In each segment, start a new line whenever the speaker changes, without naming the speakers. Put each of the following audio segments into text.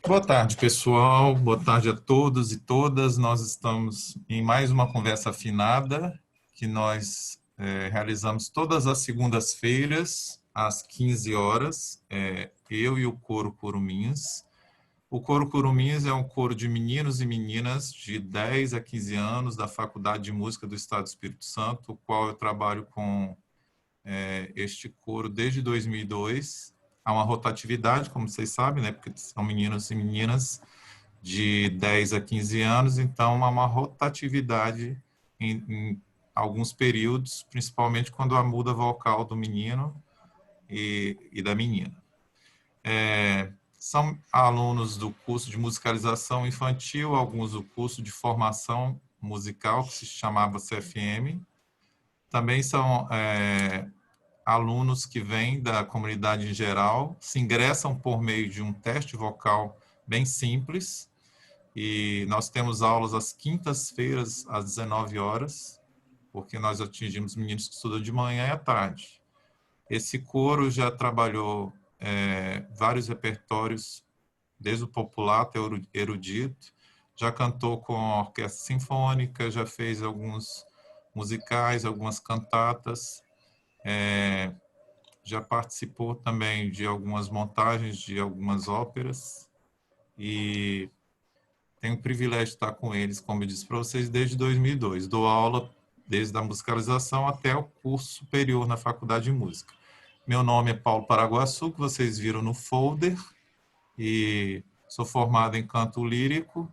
Boa tarde, pessoal. Boa tarde a todos e todas. Nós estamos em mais uma conversa afinada que nós realizamos todas as segundas-feiras, às 15 horas, eu e o Coro Curumins. O Coro Curumins é um coro de meninos e meninas de 10 a 15 anos da Faculdade de Música do Estado do Espírito Santo, o qual eu trabalho com este coro desde 2002. Há uma rotatividade, como vocês sabem, né, porque são meninos e meninas de 10 a 15 anos, então há uma rotatividade em alguns períodos, principalmente quando há muda vocal do menino e da menina. São alunos do curso de musicalização infantil, alguns do curso de formação musical, que se chamava CFM. Também são alunos que vêm da comunidade em geral, se ingressam por meio de um teste vocal bem simples, e nós temos aulas às quintas-feiras, às 19 horas, porque nós atingimos meninos que estudam de manhã e à tarde. Esse coro já trabalhou vários repertórios, desde o popular até o erudito, já cantou com a orquestra sinfônica, já fez alguns musicais, algumas cantatas, já participou também de algumas montagens de algumas óperas e tenho o privilégio de estar com eles, como eu disse para vocês, desde 2002. Dou aula desde a musicalização até o curso superior na Faculdade de Música. Meu nome é Paulo Paraguaçu, que vocês viram no folder, e sou formado em canto lírico,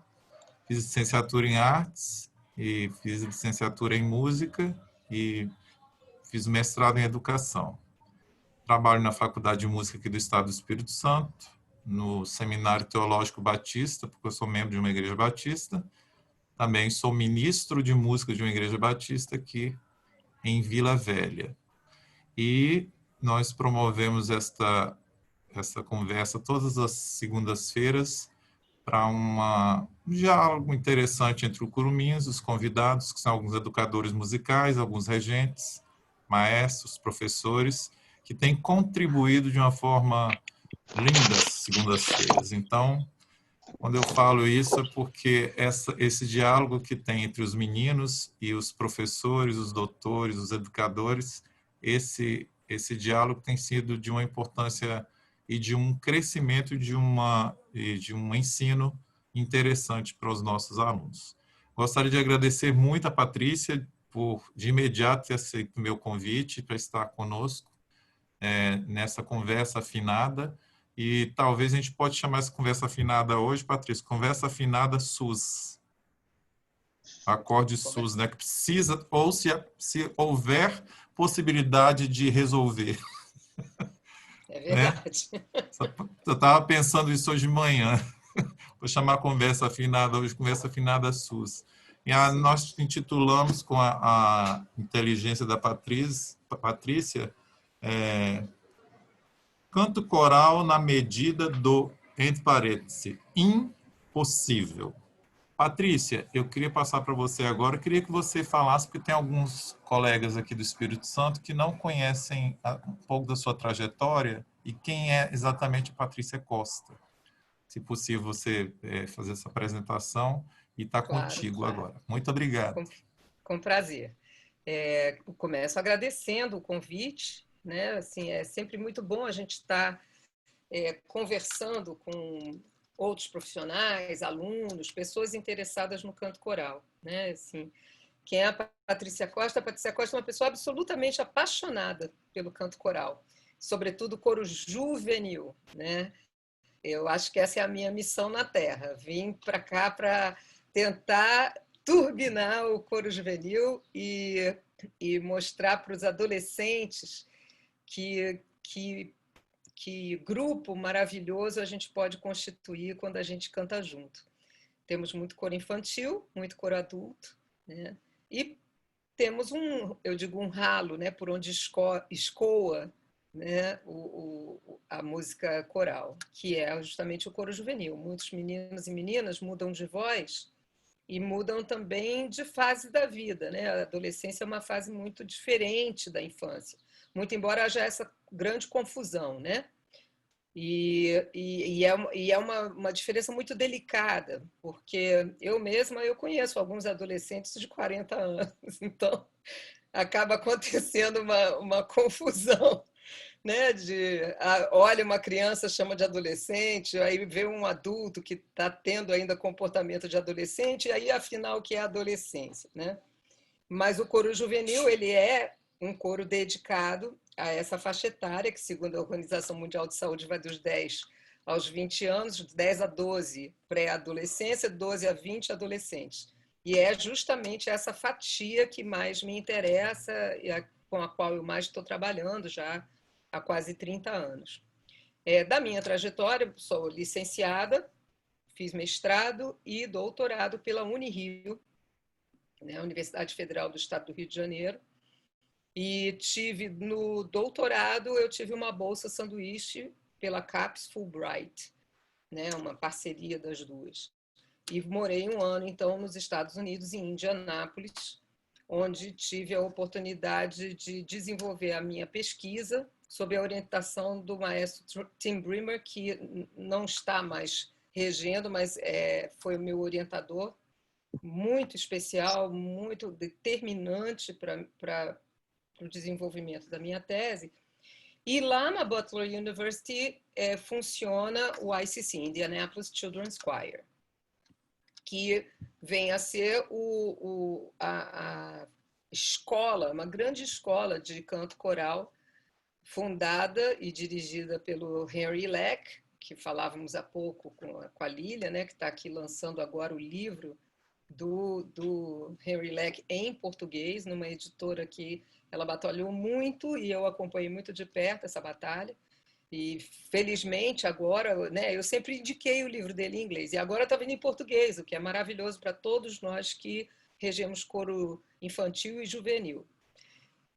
fiz licenciatura em artes e fiz licenciatura em música e fiz mestrado em educação. Trabalho na Faculdade de Música aqui do Estado do Espírito Santo, no Seminário Teológico Batista, porque eu sou membro de uma igreja batista. Também sou ministro de música de uma igreja batista aqui em Vila Velha. E nós promovemos esta conversa todas as segundas-feiras para um diálogo interessante entre o Curumins, os convidados, que são alguns educadores musicais, alguns regentes, maestros, professores, que têm contribuído de uma forma linda às segundas-feiras. Então, quando eu falo isso é porque esse diálogo que tem entre os meninos e os professores, os doutores, os educadores, esse diálogo tem sido de uma importância e de um crescimento e de um ensino interessante para os nossos alunos. Gostaria de agradecer muito a Patrícia por, de imediato, ter aceito o meu convite para estar conosco nessa conversa afinada. E talvez a gente pode chamar essa conversa afinada hoje, Patrícia, conversa afinada SUS. Acorde SUS, né? Que precisa, ou se houver possibilidade de resolver.
É
Né?
verdade.
Eu estava pensando isso hoje de manhã. Vou chamar a conversa afinada hoje, conversa afinada SUS. E
Sim.
nós intitulamos com a inteligência da Patrícia, canto coral na medida do, entre parênteses, impossível. Patrícia, eu queria passar para você agora, eu queria que você falasse, porque tem alguns colegas aqui do Espírito Santo que não conhecem um pouco da sua trajetória e quem é exatamente a Patrícia Costa. Se possível, você fazer essa apresentação e está
Claro,
contigo
claro.
agora. Muito obrigado.
Com prazer. Começo agradecendo o convite, né? Assim, é sempre muito bom a gente estar conversando com outros profissionais, alunos, pessoas interessadas no canto coral, né? Assim, quem é a Patrícia Costa? A Patrícia Costa é uma pessoa absolutamente apaixonada pelo canto coral, sobretudo coro juvenil, né? Eu acho que essa é a minha missão na Terra. Vim para cá para tentar turbinar o coro juvenil e mostrar para os adolescentes que grupo maravilhoso a gente pode constituir quando a gente canta junto. Temos muito coro infantil, muito coro adulto, né? E temos eu digo, um ralo, né, por onde escoa, né, a música coral, que é justamente o coro juvenil. Muitos meninos e meninas mudam de voz e mudam também de fase da vida, né? A adolescência é uma fase muito diferente da infância, muito embora haja essa grande confusão, né? E é uma diferença muito delicada, porque eu conheço alguns adolescentes de 40 anos, então acaba acontecendo uma confusão, né? Olha uma criança, chama de adolescente, aí vê um adulto que está tendo ainda comportamento de adolescente, e aí afinal o que é adolescência, né? Mas o coro juvenil, ele é um coro dedicado a essa faixa etária, que segundo a Organização Mundial de Saúde vai dos 10 aos 20 anos, 10 a 12 pré-adolescência, 12 a 20 adolescentes. E é justamente essa fatia que mais me interessa e com a qual eu mais estou trabalhando já há quase 30 anos. Da minha trajetória, sou licenciada, fiz mestrado e doutorado pela Unirio, né, a Universidade Federal do Estado do Rio de Janeiro, e tive no doutorado eu tive uma bolsa sanduíche pela CAPES Fulbright, né, uma parceria das duas. E morei um ano então nos Estados Unidos, em Indianápolis, onde tive a oportunidade de desenvolver a minha pesquisa sob a orientação do maestro Tim Bremer, que não está mais regendo, mas foi o meu orientador, muito especial, muito determinante para o desenvolvimento da minha tese. E lá na Butler University funciona o ICC, Indianapolis Children's Choir, que vem a ser a escola, uma grande escola de canto coral, fundada e dirigida pelo Henry Leck, que falávamos há pouco com a Lília, né, que está aqui lançando agora o livro do Henry Leck em português, numa editora que ela batalhou muito e eu acompanhei muito de perto essa batalha. E felizmente agora, né, eu sempre indiquei o livro dele em inglês e agora está vindo em português, o que é maravilhoso para todos nós que regemos coro infantil e juvenil.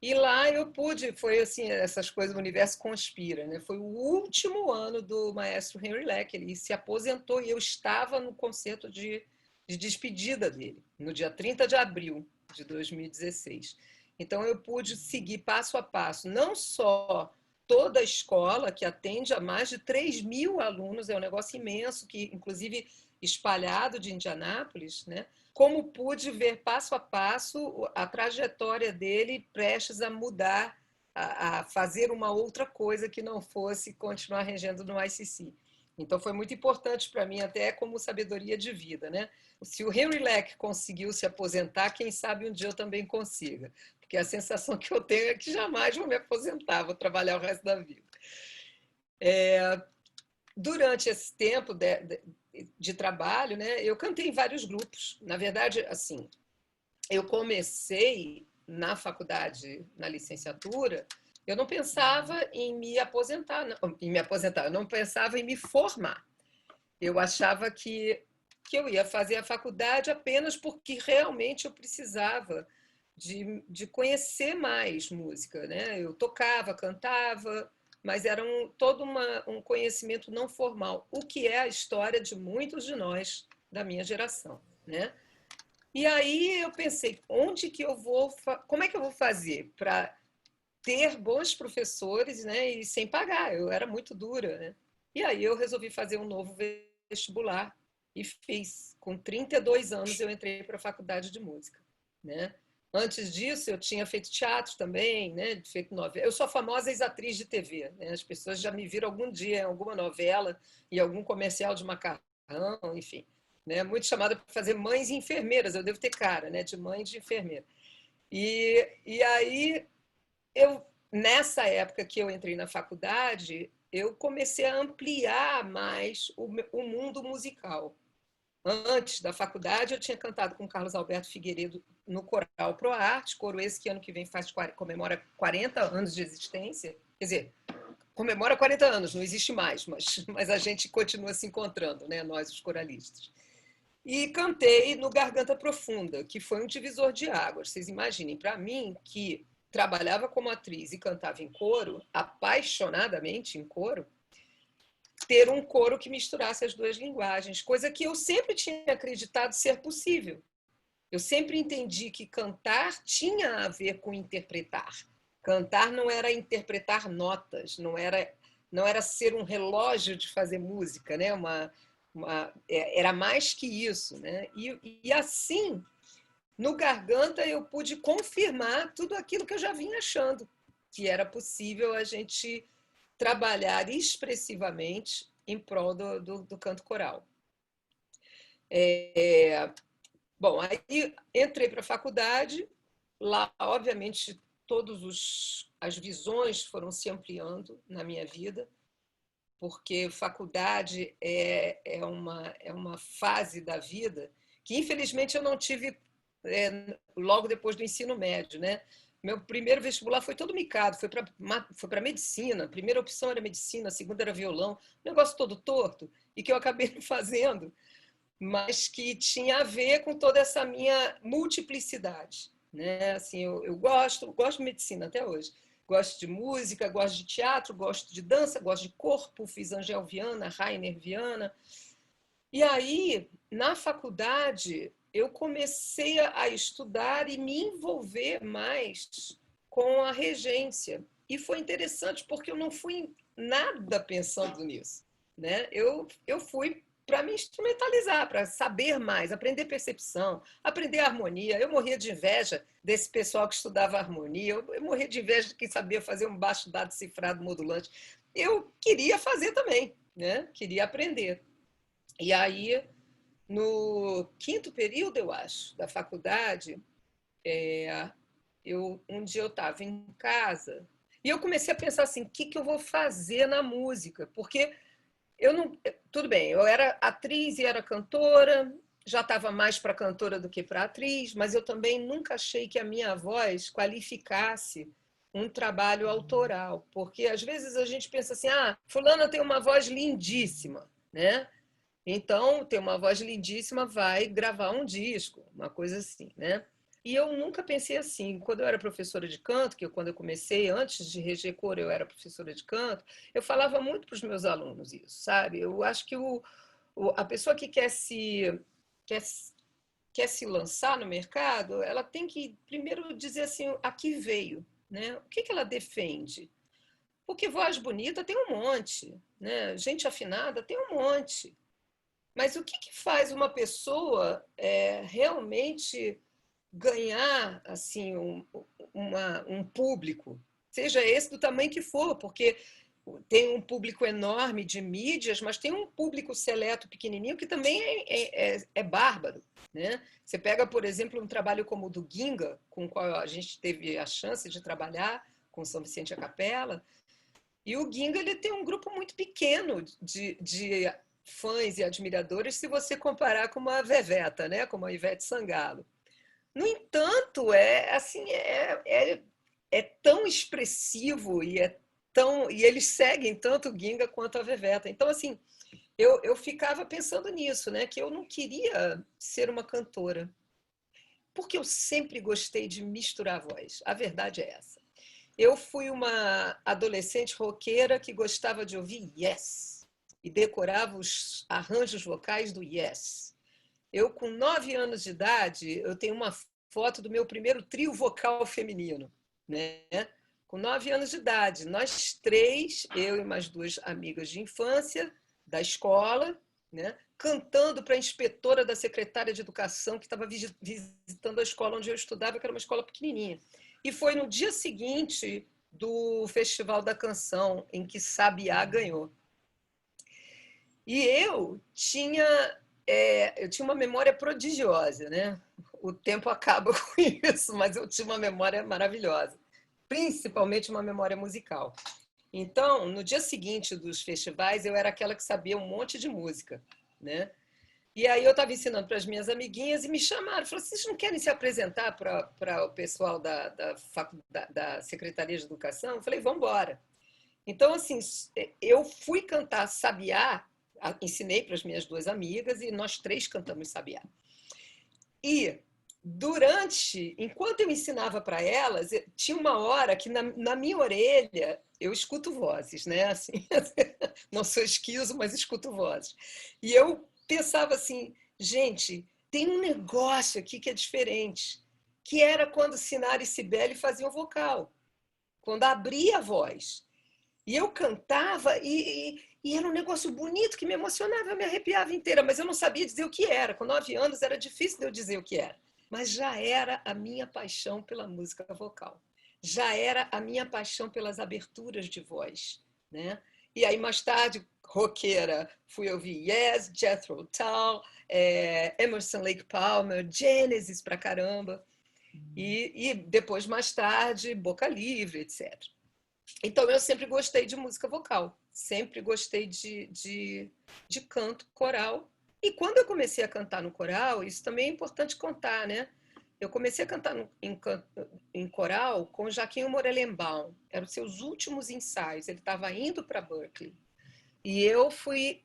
E lá eu pude, foi assim, essas coisas, o universo conspira, né? Foi o último ano do maestro Henry Leck, ele se aposentou e eu estava no concerto de despedida dele, no dia 30 de abril de 2016. Então eu pude seguir passo a passo, não só toda a escola, que atende a mais de 3.000 alunos, é um negócio imenso, que inclusive espalhado de Indianápolis, né? Como pude ver passo a passo a trajetória dele prestes a mudar, a fazer uma outra coisa que não fosse continuar regendo no ICC. Então foi muito importante para mim, até como sabedoria de vida, né? Se o Henry Leck conseguiu se aposentar, quem sabe um dia eu também consiga. Porque a sensação que eu tenho é que jamais vou me aposentar, vou trabalhar o resto da vida. Durante esse tempo de trabalho, né, eu cantei em vários grupos. Na verdade, assim, eu comecei na faculdade, na licenciatura, eu não pensava em me aposentar, eu não pensava em me formar. Eu achava que eu ia fazer a faculdade apenas porque realmente eu precisava de conhecer mais música, né? Eu tocava, cantava, mas era todo um conhecimento não formal, o que é a história de muitos de nós da minha geração, né? E aí eu pensei, como é que eu vou fazer para ter bons professores, né, e sem pagar? Eu era muito dura, né? E aí eu resolvi fazer um novo vestibular e fiz. Com 32 anos eu entrei para a faculdade de música, né? Antes disso eu tinha feito teatro também, né, feito novela. Eu sou a famosa ex-atriz de TV, né? As pessoas já me viram algum dia em alguma novela e algum comercial de macarrão, enfim, né? Muito chamada para fazer mães e enfermeiras. Eu devo ter cara, né, de mãe e de enfermeira. E aí nessa época que eu entrei na faculdade, eu comecei a ampliar mais o mundo musical. Antes da faculdade, eu tinha cantado com Carlos Alberto Figueiredo no Coral ProArte, coro esse que ano que vem comemora 40 anos de existência. Quer dizer, comemora 40 anos, não existe mais, mas a gente continua se encontrando, né, nós, os coralistas. E cantei no Garganta Profunda, que foi um divisor de águas. Vocês imaginem, para mim, que trabalhava como atriz e cantava em coro, apaixonadamente em coro, ter um coro que misturasse as duas linguagens, coisa que eu sempre tinha acreditado ser possível. Eu sempre entendi que cantar tinha a ver com interpretar. Cantar não era interpretar notas, não era não era ser um relógio de fazer música, né? Era mais que isso, né? E assim, no Garganta, eu pude confirmar tudo aquilo que eu já vinha achando, que era possível a gente trabalhar expressivamente em prol do canto coral. Bom, aí entrei para a faculdade, lá, obviamente, as visões foram se ampliando na minha vida, porque faculdade é uma fase da vida que, infelizmente, eu não tive logo depois do ensino médio, né? Meu primeiro vestibular foi todo micado, foi para medicina. A primeira opção era medicina, a segunda era violão, um negócio todo torto, e que eu acabei não fazendo, mas que tinha a ver com toda essa minha multiplicidade, né? Assim, eu gosto de medicina até hoje. Gosto de música, gosto de teatro, gosto de dança, gosto de corpo, fiz Angel Viana, Rainer Viana. E aí, na faculdade, eu comecei a estudar e me envolver mais com a regência. E foi interessante porque eu não fui nada pensando nisso, né? Eu fui para me instrumentalizar, para saber mais, aprender percepção, aprender harmonia. Eu morria de inveja desse pessoal que estudava harmonia, eu morria de inveja de quem sabia fazer um baixo dado cifrado modulante. Eu queria fazer também, né? Queria aprender. E aí, no quinto período, eu acho, da faculdade, um dia eu estava em casa e eu comecei a pensar assim, o que eu vou fazer na música? Porque eu não... Tudo bem, eu era atriz e era cantora, já estava mais para cantora do que para atriz, mas eu também nunca achei que a minha voz qualificasse um trabalho autoral, porque às vezes a gente pensa assim, fulana tem uma voz lindíssima, né? Então, tem uma voz lindíssima, vai gravar um disco, uma coisa assim, né? E eu nunca pensei assim. Quando eu era professora de canto, quando eu comecei, antes de reger coro, eu era professora de canto, eu falava muito para os meus alunos isso, sabe? Eu acho que a pessoa que quer, quer se lançar no mercado, ela tem que primeiro dizer assim, a que veio, né? O que ela defende? Porque voz bonita tem um monte, né? Gente afinada tem um monte. Mas o que faz uma pessoa realmente ganhar assim um público, seja esse do tamanho que for, porque tem um público enorme de mídias, mas tem um público seleto pequenininho que também é bárbaro, né? Você pega, por exemplo, um trabalho como o do Ginga, com o qual a gente teve a chance de trabalhar com São Vicente a Capela, e o Ginga ele tem um grupo muito pequeno de fãs e admiradores se você comparar com uma Veveta, né? Como a Ivete Sangalo. No entanto, é tão expressivo e eles seguem tanto o Ginga quanto a Veveta. Então, assim, eu ficava pensando nisso, né? Que eu não queria ser uma cantora, porque eu sempre gostei de misturar a voz. A verdade é essa. Eu fui uma adolescente roqueira que gostava de ouvir Yes e decorava os arranjos vocais do Yes. Eu, com 9 anos de idade, eu tenho uma foto do meu primeiro trio vocal feminino, né? Com 9 anos de idade, nós três, eu e mais duas amigas de infância da escola, né? Cantando para a inspetora da secretária de educação que estava visitando a escola onde eu estudava, que era uma escola pequenininha. E foi no dia seguinte do Festival da Canção, em que Sabiá ganhou. E eu tinha uma memória prodigiosa, né? O tempo acaba com isso, mas eu tinha uma memória maravilhosa, principalmente uma memória musical. Então, no dia seguinte dos festivais, eu era aquela que sabia um monte de música, né? E aí eu estava ensinando para as minhas amiguinhas e me chamaram, falaram, vocês não querem se apresentar para o pessoal da Secretaria de Educação? Eu falei, vamos embora. Então, assim, eu fui cantar Sabiá, ensinei para as minhas duas amigas e nós três cantamos Sabiá. E enquanto eu ensinava para elas, tinha uma hora que na minha orelha eu escuto vozes, né? Assim, não sou esquizo, mas escuto vozes. E eu pensava assim, gente, tem um negócio aqui que é diferente, que era quando Sinara e Cibele faziam vocal, quando abria a voz. E eu cantava e era um negócio bonito que me emocionava, eu me arrepiava inteira, mas eu não sabia dizer o que era. Com 9 anos era difícil de eu dizer o que era. Mas já era a minha paixão pela música vocal. Já era a minha paixão pelas aberturas de voz, né? E aí, mais tarde, roqueira, fui ouvir Yes, Jethro Tull, Emerson Lake Palmer, Genesis pra caramba. E depois, mais tarde, Boca Livre, etc. Então, eu sempre gostei de música vocal, sempre gostei de canto coral. E quando eu comecei a cantar no coral, isso também é importante contar, né? Eu comecei a cantar em coral com Jaquinho Morelenbaum. Eram os seus últimos ensaios. Ele estava indo para Berkeley. E eu fui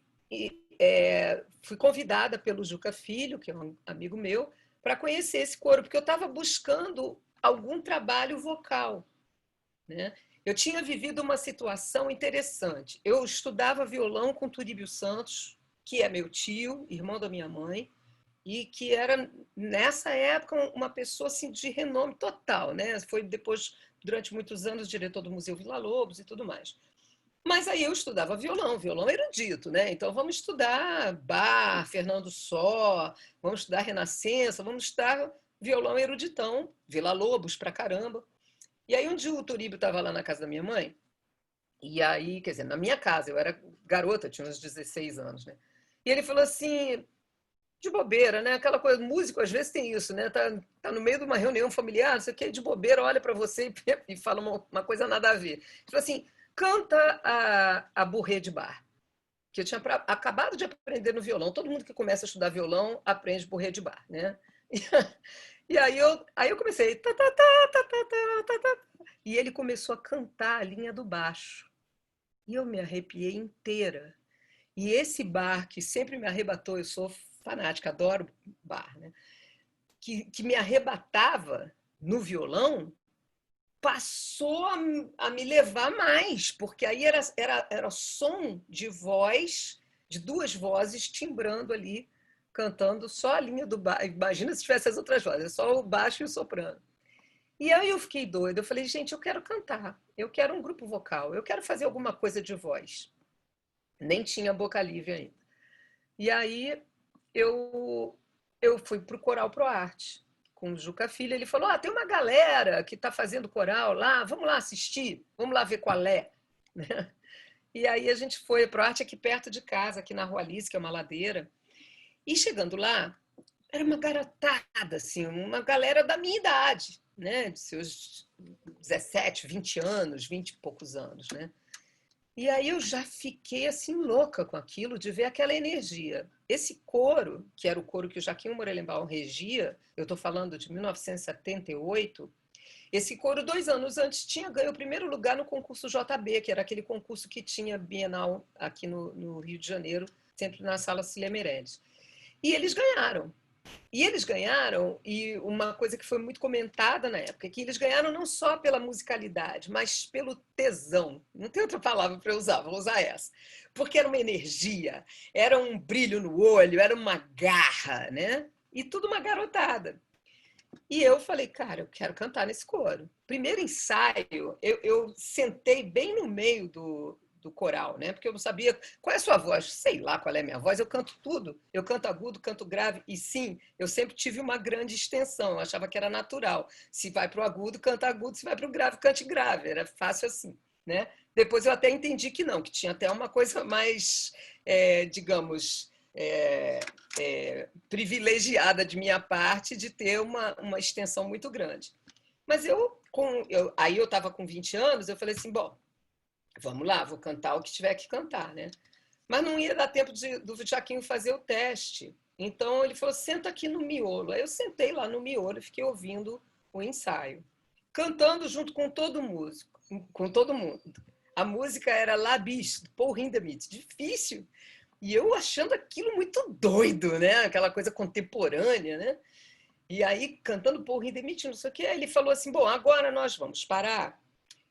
convidada pelo Juca Filho, que é um amigo meu, para conhecer esse coro, porque eu estava buscando algum trabalho vocal, né? Eu tinha vivido uma situação interessante. Eu estudava violão com Turíbio Santos, que é meu tio, irmão da minha mãe, e que era, nessa época, uma pessoa assim, de renome total, né? Foi depois, durante muitos anos, diretor do Museu Villa-Lobos e tudo mais. Mas aí eu estudava violão erudito, né? Então vamos estudar Bach, Fernando Só, vamos estudar Renascença, vamos estudar violão eruditão, Villa-Lobos pra caramba. E aí um dia o Turíbio estava lá na casa da minha mãe, e aí, quer dizer, na minha casa, eu era garota, tinha uns 16 anos, né? E ele falou assim, de bobeira, né? Aquela coisa, músico às vezes tem isso, né? Tá no meio de uma reunião familiar, não sei o que, de bobeira, olha para você e fala uma coisa nada a ver. Ele falou assim, canta a Bourrée de Bar, que eu tinha acabado de aprender no violão. Todo mundo que começa a estudar violão aprende Bourrée de Bar, né? E aí eu comecei. Tá, tá, tá, tá, tá, tá, tá, tá. E ele começou a cantar a linha do baixo. E eu me arrepiei inteira. E esse bar que sempre me arrebatou, eu sou fanática, adoro bar, né? Que me arrebatava no violão, passou a me levar mais, porque aí era som de voz, de duas vozes timbrando ali, cantando só a linha do baixo. Imagina se tivesse as outras vozes, só o baixo e o soprano. E aí eu fiquei doida, eu falei, gente, eu quero cantar, eu quero um grupo vocal, eu quero fazer alguma coisa de voz. Nem tinha Boca Livre ainda. E aí eu fui para o Coral ProArte com o Juca Filho. Ele falou: tem uma galera que está fazendo coral lá, vamos lá assistir, vamos lá ver qual é. E aí a gente foi para o Arte aqui perto de casa, aqui na Rua Alice, que é uma ladeira. E chegando lá, era uma garotada, assim, uma galera da minha idade, né? De seus 17, 20 anos, 20 e poucos anos, né? E aí eu já fiquei assim louca com aquilo, de ver aquela energia. Esse coro, que era o coro que o Jaquinho Morelenbaum regia, eu estou falando de 1978, esse coro, 2 anos antes, tinha ganho o primeiro lugar no concurso JB, que era aquele concurso que tinha bienal aqui no Rio de Janeiro, sempre na Sala Cília Meirelles. E eles ganharam. E uma coisa que foi muito comentada na época, é que eles ganharam não só pela musicalidade, mas pelo tesão. Não tem outra palavra para eu usar, vou usar essa. Porque era uma energia, era um brilho no olho, era uma garra, né? E tudo uma garotada. E eu falei, cara, eu quero cantar nesse coro. Primeiro ensaio, eu sentei bem no meio do coral, né? Porque eu não sabia qual é a sua voz, sei lá qual é a minha voz, eu canto tudo, eu canto agudo, canto grave, e sim, eu sempre tive uma grande extensão, eu achava que era natural. Se vai para o agudo, canta agudo, se vai para o grave, cante grave, era fácil assim, né? Depois eu até entendi que não, que tinha até uma coisa mais, digamos, privilegiada de minha parte de ter uma extensão muito grande. Mas aí eu estava com 20 anos, eu falei assim, bom, vamos lá, vou cantar o que tiver que cantar, né? Mas não ia dar tempo do Jaquinho fazer o teste. Então ele falou, senta aqui no miolo. Aí eu sentei lá no miolo e fiquei ouvindo o ensaio, cantando junto com todo músico, com todo mundo. A música era La Biche, do Paul Hindemith, difícil. E eu achando aquilo muito doido, né? Aquela coisa contemporânea, né? E aí, cantando Paul Hindemith, não sei o quê, ele falou assim, bom, agora nós vamos parar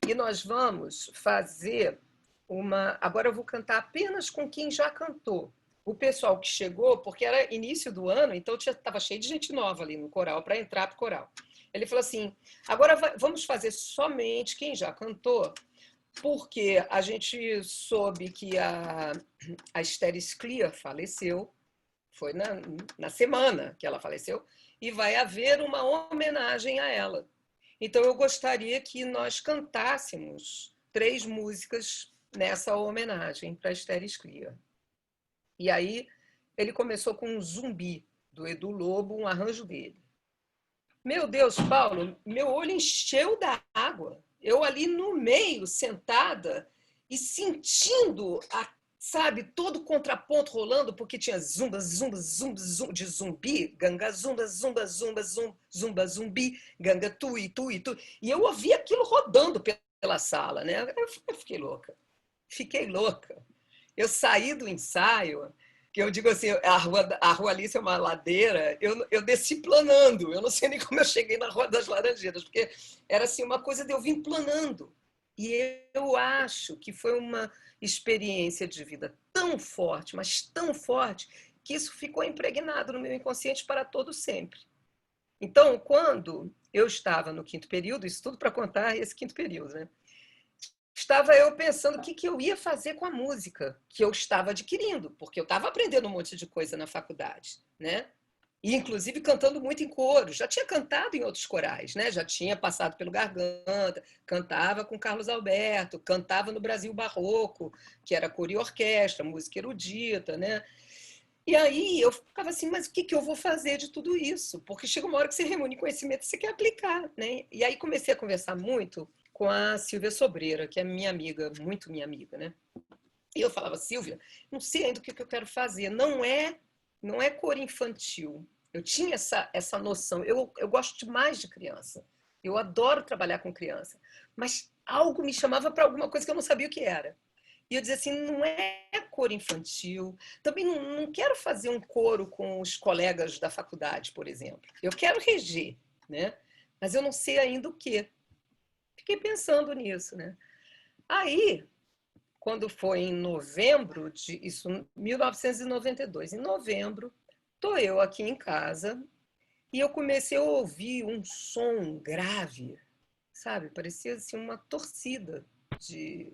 e nós vamos fazer uma... Agora eu vou cantar apenas com quem já cantou. O pessoal que chegou, porque era início do ano, então estava cheio de gente nova ali no coral, para entrar para o coral. Ele falou assim, agora vamos fazer somente quem já cantou, porque a gente soube que a Esther Scliar faleceu, foi na semana que ela faleceu, e vai haver uma homenagem a ela. Então, eu gostaria que nós cantássemos 3 músicas nessa homenagem para Esther Scliar. E aí, ele começou com um Zumbi, do Edu Lobo, um arranjo dele. Meu Deus, Paulo, meu olho encheu d'água. Eu ali no meio, sentada, e sentindo, sabe, todo o contraponto rolando, porque tinha zumba, zumba, zumba, zumba, de zumbi, ganga, zumba, zumba, zumba, zumba, zumba, zumbi, ganga, tui, tui, tui. E eu ouvi aquilo rodando pela sala, né? Eu fiquei louca. Fiquei louca. Eu saí do ensaio, que eu digo assim, a Rua Alice é uma ladeira, eu desci planando, eu não sei nem como eu cheguei na Rua das Laranjeiras, porque era assim, uma coisa de eu vir planando. E eu acho que foi uma experiência de vida tão forte, mas tão forte, que isso ficou impregnado no meu inconsciente para todo sempre. Então, quando eu estava no 5º período, isso tudo para contar esse 5º período, né? Estava eu pensando o que eu ia fazer com a música que eu estava adquirindo, porque eu estava aprendendo um monte de coisa na faculdade, né? E, inclusive, cantando muito em coro. Já tinha cantado em outros corais, né? Já tinha passado pelo Garganta, cantava com Carlos Alberto, cantava no Brasil Barroco, que era coro e orquestra, música erudita, né? E aí eu ficava assim, mas o que eu vou fazer de tudo isso? Porque chega uma hora que você reúne conhecimento e você quer aplicar, né? E aí comecei a conversar muito com a Silvia Sobreira, que é minha amiga, muito minha amiga, né? E eu falava, Silvia, não sei ainda o que eu quero fazer. Não é cor infantil. Eu tinha essa noção. Eu gosto demais de criança. Eu adoro trabalhar com criança. Mas algo me chamava para alguma coisa que eu não sabia o que era. E eu dizia assim, não é cor infantil. Também não quero fazer um coro com os colegas da faculdade, por exemplo. Eu quero reger, né? Mas eu não sei ainda o quê. Fiquei pensando nisso, né? Aí, quando foi em novembro, isso 1992, em novembro, estou eu aqui em casa e eu comecei a ouvir um som grave, sabe? Parecia assim uma torcida de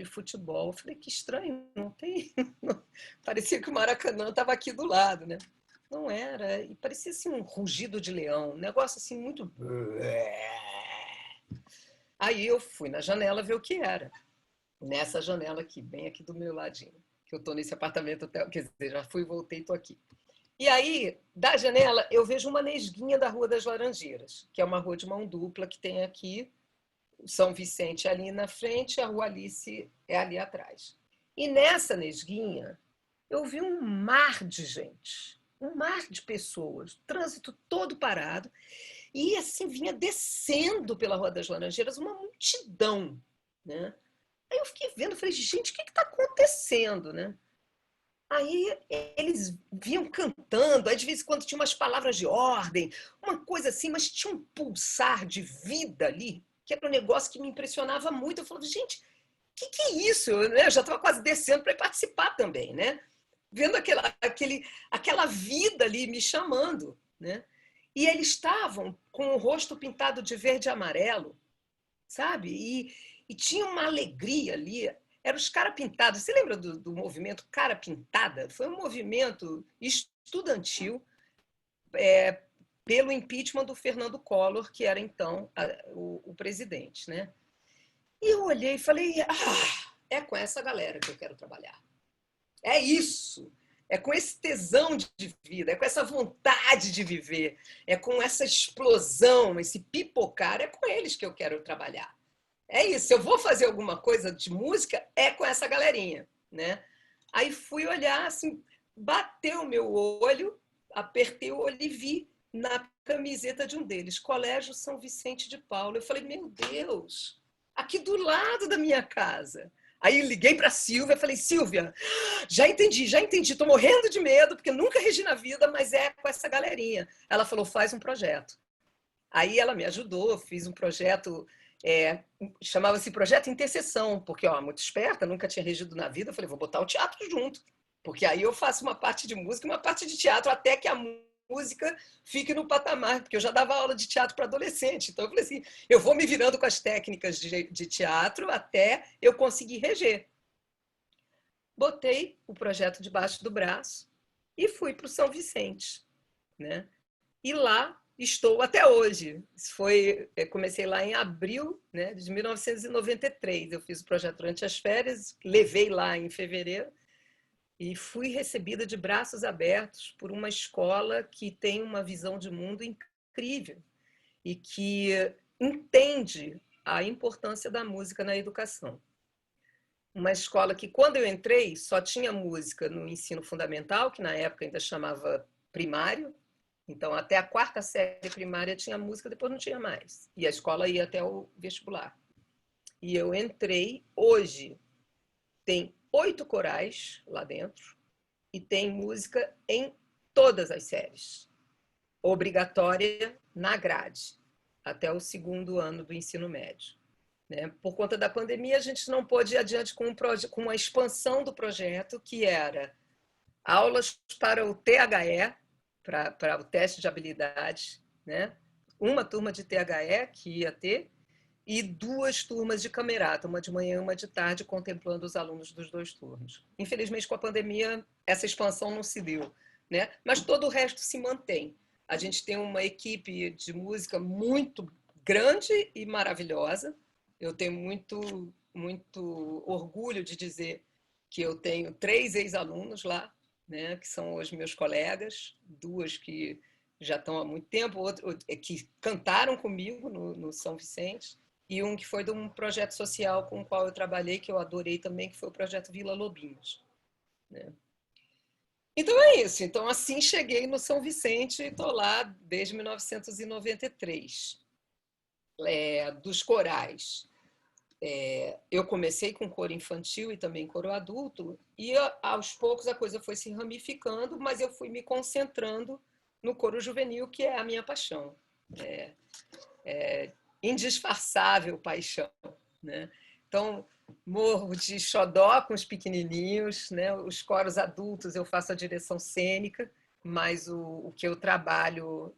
futebol. Eu falei, que estranho, não tem. Parecia que o Maracanã estava aqui do lado, né? Não era, e parecia assim um rugido de leão, um negócio assim muito. Aí eu fui na janela ver o que era. Nessa janela aqui, bem aqui do meu ladinho, que eu estou nesse apartamento até, quer dizer, já fui, voltei, estou aqui. E aí, da janela, eu vejo uma nesguinha da Rua das Laranjeiras, que é uma rua de mão dupla que tem aqui, o São Vicente ali na frente, a Rua Alice é ali atrás. E nessa nesguinha, eu vi um mar de gente, um mar de pessoas, o trânsito todo parado, e assim vinha descendo pela Rua das Laranjeiras uma multidão, né? Aí eu fiquei vendo, falei, gente, o que está acontecendo, né? Aí eles vinham cantando, aí de vez em quando tinha umas palavras de ordem, uma coisa assim, mas tinha um pulsar de vida ali, que era um negócio que me impressionava muito. Eu falava, gente, o que é isso? Eu já estava quase descendo para participar também, né? Vendo aquela vida ali me chamando, né? E eles estavam com o rosto pintado de verde e amarelo, sabe? E tinha uma alegria ali. Eram os cara pintados. Você lembra do movimento Cara Pintada? Foi um movimento estudantil pelo impeachment do Fernando Collor, que era então o presidente, né? E eu olhei e falei, é com essa galera que eu quero trabalhar. É isso. É com esse tesão de vida, é com essa vontade de viver, é com essa explosão, esse pipocar, é com eles que eu quero trabalhar. É isso, se eu vou fazer alguma coisa de música, é com essa galerinha, né? Aí fui olhar, assim, bateu o meu olho, apertei o olho e vi na camiseta de um deles, Colégio São Vicente de Paulo. Eu falei, meu Deus, aqui do lado da minha casa. Aí liguei para a Silvia e falei, Silvia, já entendi, estou morrendo de medo, porque nunca regi na vida, mas é com essa galerinha. Ela falou, faz um projeto. Aí ela me ajudou, fiz um projeto, chamava-se Projeto Interseção, porque, muito esperta, nunca tinha regido na vida, eu falei, vou botar o teatro junto, porque aí eu faço uma parte de música e uma parte de teatro, até que a música fique no patamar, porque eu já dava aula de teatro para adolescente. Então, eu falei assim, eu vou me virando com as técnicas de teatro até eu conseguir reger. Botei o projeto debaixo do braço e fui para o São Vicente, né? E lá estou até hoje. Comecei lá em abril, né, de 1993. Eu fiz o projeto durante as férias, levei lá em fevereiro e fui recebida de braços abertos por uma escola que tem uma visão de mundo incrível e que entende a importância da música na educação. Uma escola que, quando eu entrei, só tinha música no ensino fundamental, que na época ainda chamava primário. Então, até a 4ª série primária tinha música, depois não tinha mais. E a escola ia até o vestibular. E eu entrei, hoje tem 8 corais lá dentro e tem música em todas as séries, obrigatória na grade, até o 2º ano do ensino médio. Né? Por conta da pandemia, a gente não pôde ir adiante com a expansão do projeto, que era aulas para o THE, para o teste de habilidade, né? Uma turma de THE que ia ter, e 2 turmas de camerata, uma de manhã e uma de tarde, contemplando os alunos dos 2 turnos. Infelizmente, com a pandemia, essa expansão não se deu, né? Mas todo o resto se mantém. A gente tem uma equipe de música muito grande e maravilhosa. Eu tenho muito orgulho de dizer que eu tenho 3 ex-alunos lá, né, que são os meus colegas, 2 que já estão há muito tempo, outro que cantaram comigo no São Vicente, e um que foi de um projeto social com o qual eu trabalhei, que eu adorei também, que foi o projeto Vila Lobinhos. Né? Então é isso. Então, assim, cheguei no São Vicente e estou lá desde 1993. Dos corais, eu comecei com coro infantil e também coro adulto, e aos poucos a coisa foi se ramificando, mas eu fui me concentrando no coro juvenil, que é a minha paixão. Indisfarçável paixão. Né? Então, morro de xodó com os pequenininhos, né? Os coros adultos eu faço a direção cênica, mas o que eu trabalho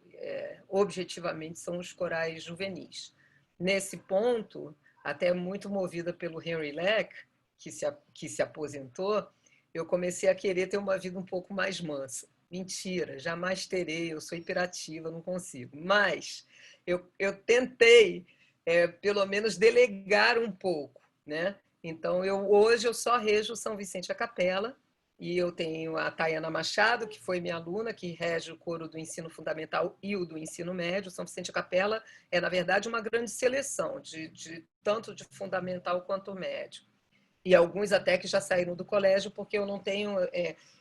objetivamente são os corais juvenis. Nesse ponto, até muito movida pelo Henry Leck, que se aposentou, eu comecei a querer ter uma vida um pouco mais mansa. Mentira, jamais terei, eu sou hiperativa, não consigo. Mas eu tentei, pelo menos, delegar um pouco. Né? Então, hoje eu só rejo São Vicente a Capela, e eu tenho a Tayana Machado, que foi minha aluna, que rege o coro do ensino fundamental e o do ensino médio. São Vicente a Capela é, na verdade, uma grande seleção, tanto de fundamental quanto médio. E alguns até que já saíram do colégio, porque eu não tenho...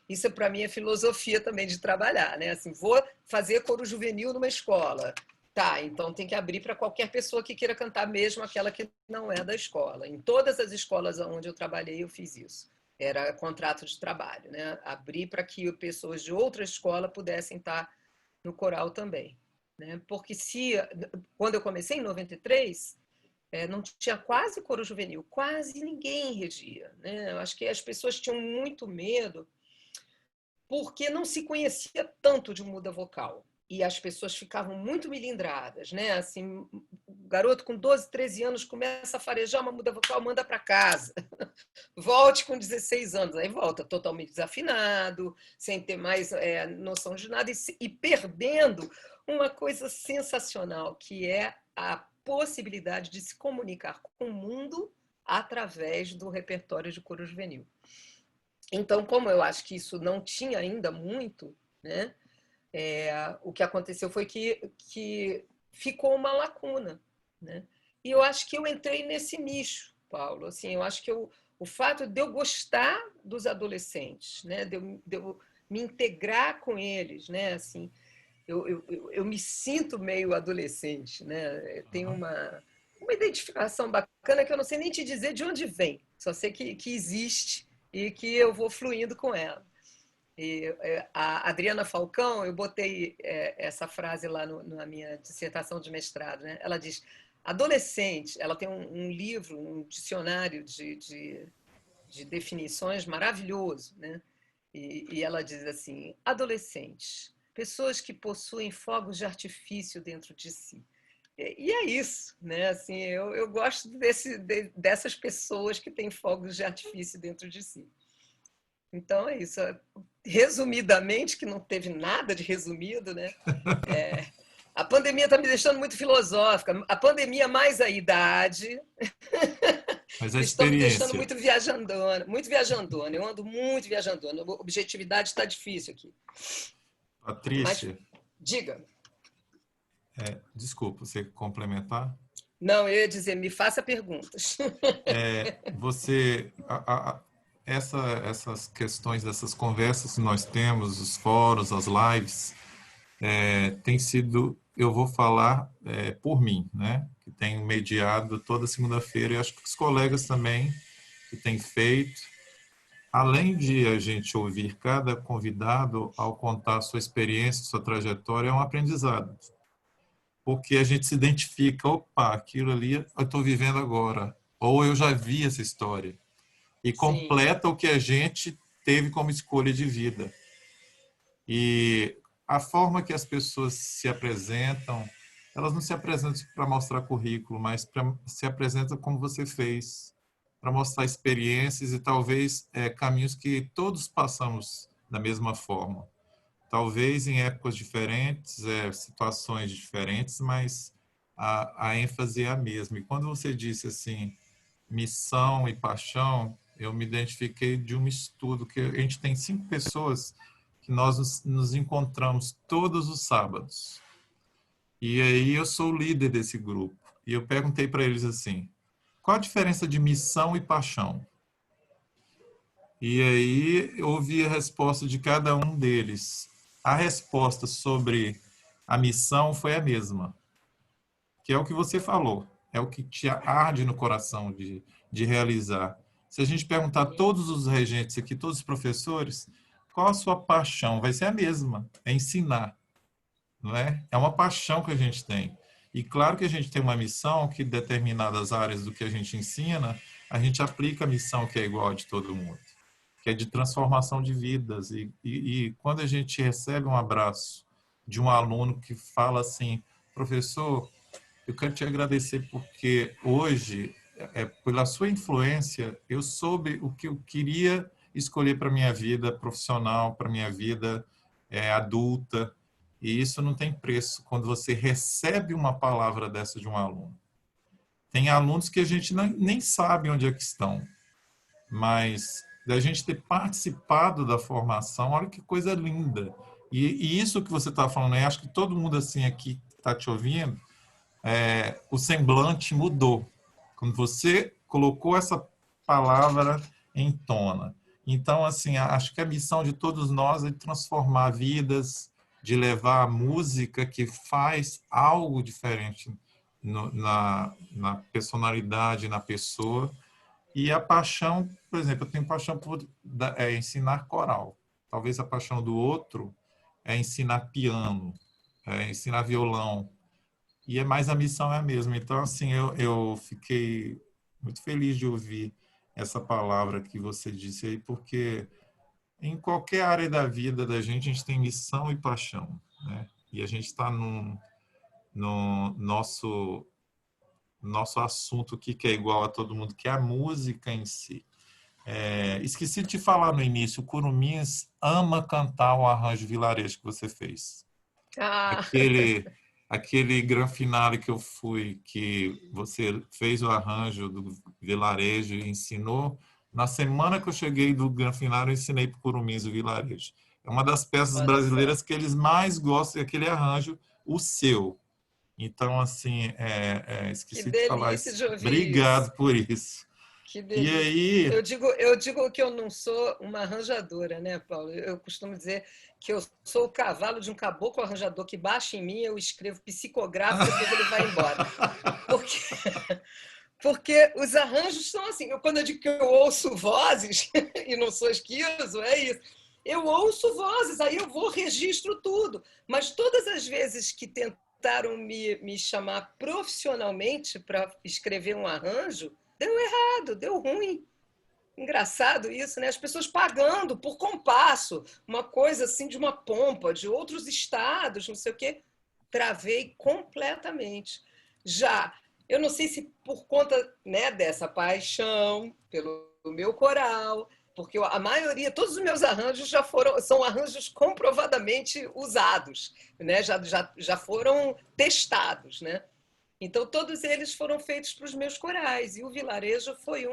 isso, para mim, é filosofia também de trabalhar. Né? Assim, vou fazer coro juvenil numa escola. Tá, então tem que abrir para qualquer pessoa que queira cantar, mesmo aquela que não é da escola. Em todas as escolas onde eu trabalhei, eu fiz isso. Era contrato de trabalho, né? Abrir para que pessoas de outra escola pudessem estar no coral também. Né? Porque quando eu comecei, em 93, não tinha quase coro juvenil, quase ninguém regia. Né? Eu acho que as pessoas tinham muito medo porque não se conhecia tanto de muda vocal. E as pessoas ficavam muito milindradas, né? Assim, o garoto com 12, 13 anos começa a farejar uma muda vocal, manda para casa. Volte com 16 anos, aí volta totalmente desafinado, sem ter mais noção de nada e perdendo uma coisa sensacional, que é a possibilidade de se comunicar com o mundo através do repertório de coro juvenil. Então, como eu acho que isso não tinha ainda muito, né? O que aconteceu foi que ficou uma lacuna. Né? E eu acho que eu entrei nesse nicho, Paulo. Assim, eu acho que o fato de eu gostar dos adolescentes, né? de eu me integrar com eles, né? Assim, eu me sinto meio adolescente. Né? Tenho uma identificação bacana que eu não sei nem te dizer de onde vem, só sei que existe e que eu vou fluindo com ela. E a Adriana Falcão, eu botei essa frase lá na minha dissertação de mestrado, né? Ela diz, adolescente, ela tem um livro, um dicionário de definições maravilhoso, né? E ela diz assim, adolescente, pessoas que possuem fogos de artifício dentro de si. E é isso, né? Assim, eu gosto dessas pessoas que têm fogos de artifício dentro de si. Então é isso. Resumidamente, que não teve nada de resumido, né? A pandemia está me deixando muito filosófica. A pandemia mais a idade
Mas a
estão me deixando
experiência,
muito viajandona, muito viajandona. Eu ando muito viajandona. A objetividade está difícil aqui. Mas
Patrícia,
diga.
desculpa, você quer complementar?
Não, eu ia dizer, me faça perguntas.
Você, essas questões, dessas conversas que nós temos, os fóruns, as lives, tem sido, eu vou falar por mim, né? Que tenho mediado toda segunda-feira, e acho que os colegas também que têm feito. Além de a gente ouvir cada convidado ao contar sua experiência, sua trajetória, é um aprendizado. Porque a gente se identifica, opa, aquilo ali eu estou vivendo agora, ou eu já vi essa história, e
Sim,
completa o que a gente teve como escolha de vida. E a forma que as pessoas se apresentam, elas não se apresentam para mostrar currículo, mas se apresentam como você fez, para mostrar experiências e talvez caminhos que todos passamos da mesma forma. Talvez em épocas diferentes, situações diferentes, mas a ênfase é a mesma. E quando você disse assim, missão e paixão, eu me identifiquei de um estudo que a gente tem 5 pessoas que nós nos encontramos todos os sábados. E aí eu sou o líder desse grupo. E eu perguntei para eles assim, qual a diferença de missão e paixão? E aí eu ouvi a resposta de cada um deles. A resposta sobre a missão foi a mesma, que é o que você falou, é o que te arde no coração de realizar. Se a gente perguntar a todos os regentes aqui, todos os professores, qual a sua paixão? Vai ser a mesma, é ensinar, não é? É uma paixão que a gente tem. E claro que a gente tem uma missão que determinadas áreas do que a gente ensina, a gente aplica a missão que é igual a de todo mundo, que é de transformação de vidas. E quando a gente recebe um abraço de um aluno que fala assim, professor, eu quero te agradecer porque hoje, pela sua influência, eu soube o que eu queria escolher para minha vida profissional, para minha vida adulta. E isso não tem preço quando você recebe uma palavra dessa de um aluno. Tem alunos que a gente nem sabe onde é que estão, mas da gente ter participado da formação, olha que coisa linda. E isso que você está falando, eu acho que todo mundo assim aqui está te ouvindo, o semblante mudou. Quando você colocou essa palavra em tona. Então, assim, acho que a missão de todos nós é de transformar vidas, de levar a música que faz algo diferente na personalidade, na pessoa. E a paixão, por exemplo, eu tenho paixão por ensinar coral. Talvez a paixão do outro é ensinar piano, ensinar violão. E é mais a missão é a mesma. Então, assim, eu fiquei muito feliz de ouvir essa palavra que você disse aí, porque em qualquer área da vida da gente, a gente tem missão e paixão, né? E a gente está no nosso assunto aqui, que é igual a todo mundo, que é a música em si. Esqueci de te falar no início, o Curumins ama cantar o arranjo vilarejo que você fez.
Ah,
Aquele gran finale que eu fui, que você fez o arranjo do vilarejo e ensinou, na semana que eu cheguei do gran finale, eu ensinei para o Curumins o vilarejo. É uma das peças
olha só.
brasileiras que eles mais gostam, é aquele arranjo, o seu. Então, assim,
Que
esqueci de falar
delícia
isso.
de ouvir isso.
Obrigado por isso.
Que
E
delícia.
aí,
Eu digo que eu não sou uma arranjadora, né, Paulo? Eu costumo dizer que eu sou o cavalo de um caboclo arranjador que baixa em mim, eu escrevo, psicografo, depois ele vai embora. Porque, porque os arranjos são assim. Quando eu digo que eu ouço vozes, e não sou esquizo, é isso. Eu ouço vozes, aí eu vou, registro tudo. Mas todas as vezes que tentaram me chamar profissionalmente para escrever um arranjo, deu errado, deu ruim. engraçado isso, né? As pessoas pagando por compasso, uma coisa assim de uma pompa, de outros estados, não sei o quê. Travei completamente. Já, eu não sei se por conta, né, dessa paixão pelo meu coral, porque a maioria, todos os meus arranjos são arranjos comprovadamente usados, né? Já foram testados, né? Então, todos eles foram feitos para os meus corais. E o Vilarejo foi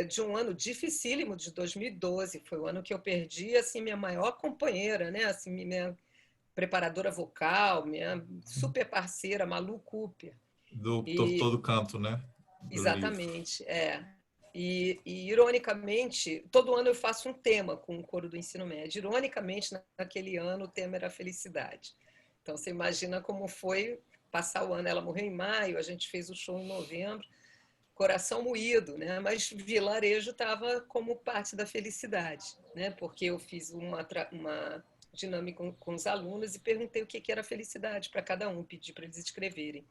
de um ano dificílimo, de 2012. Foi o ano que eu perdi assim, minha maior companheira, né? Assim, minha preparadora vocal, minha super parceira, Malu Cooper.
Do
E,
Todo Canto, né? Do livro.
exatamente, ironicamente, todo ano eu faço um tema com o coro do ensino médio. Ironicamente, naquele ano, o tema era felicidade. Então, você imagina como foi passar o ano. Ela morreu em maio, a gente fez o show em novembro, coração moído, né? Mas Vilarejo estava como parte da felicidade, né? Porque eu fiz uma dinâmica com os alunos e perguntei o que era felicidade para cada um, pedi para eles escreverem.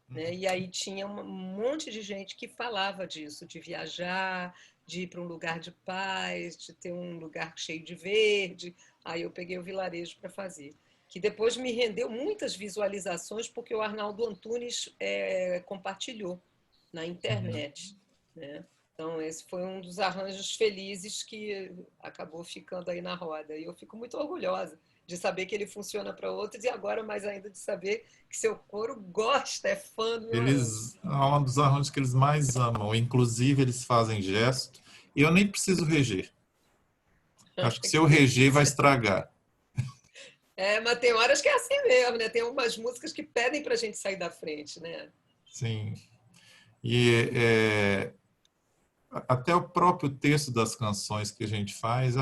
Né? E aí tinha um monte de gente que falava disso, de viajar, de ir para um lugar de paz, de ter um lugar cheio de verde. Aí eu peguei o Vilarejo para fazer, que depois me rendeu muitas visualizações porque o Arnaldo Antunes compartilhou na internet, né? Então esse foi um dos arranjos felizes que acabou ficando aí na roda. E eu fico muito orgulhosa de saber que ele funciona para outros e agora mais ainda de saber que seu coro gosta, é fã do meu arranjo.
Eles, é um dos arranjos que eles mais amam. Inclusive, eles fazem gesto. E eu nem preciso reger. Acho que se
Que
eu reger, vai
delícia.
estragar.
Mas tem horas que é assim mesmo, né? Tem algumas músicas que pedem para a gente sair da frente, né?
Sim. E até o próprio texto das canções que a gente faz,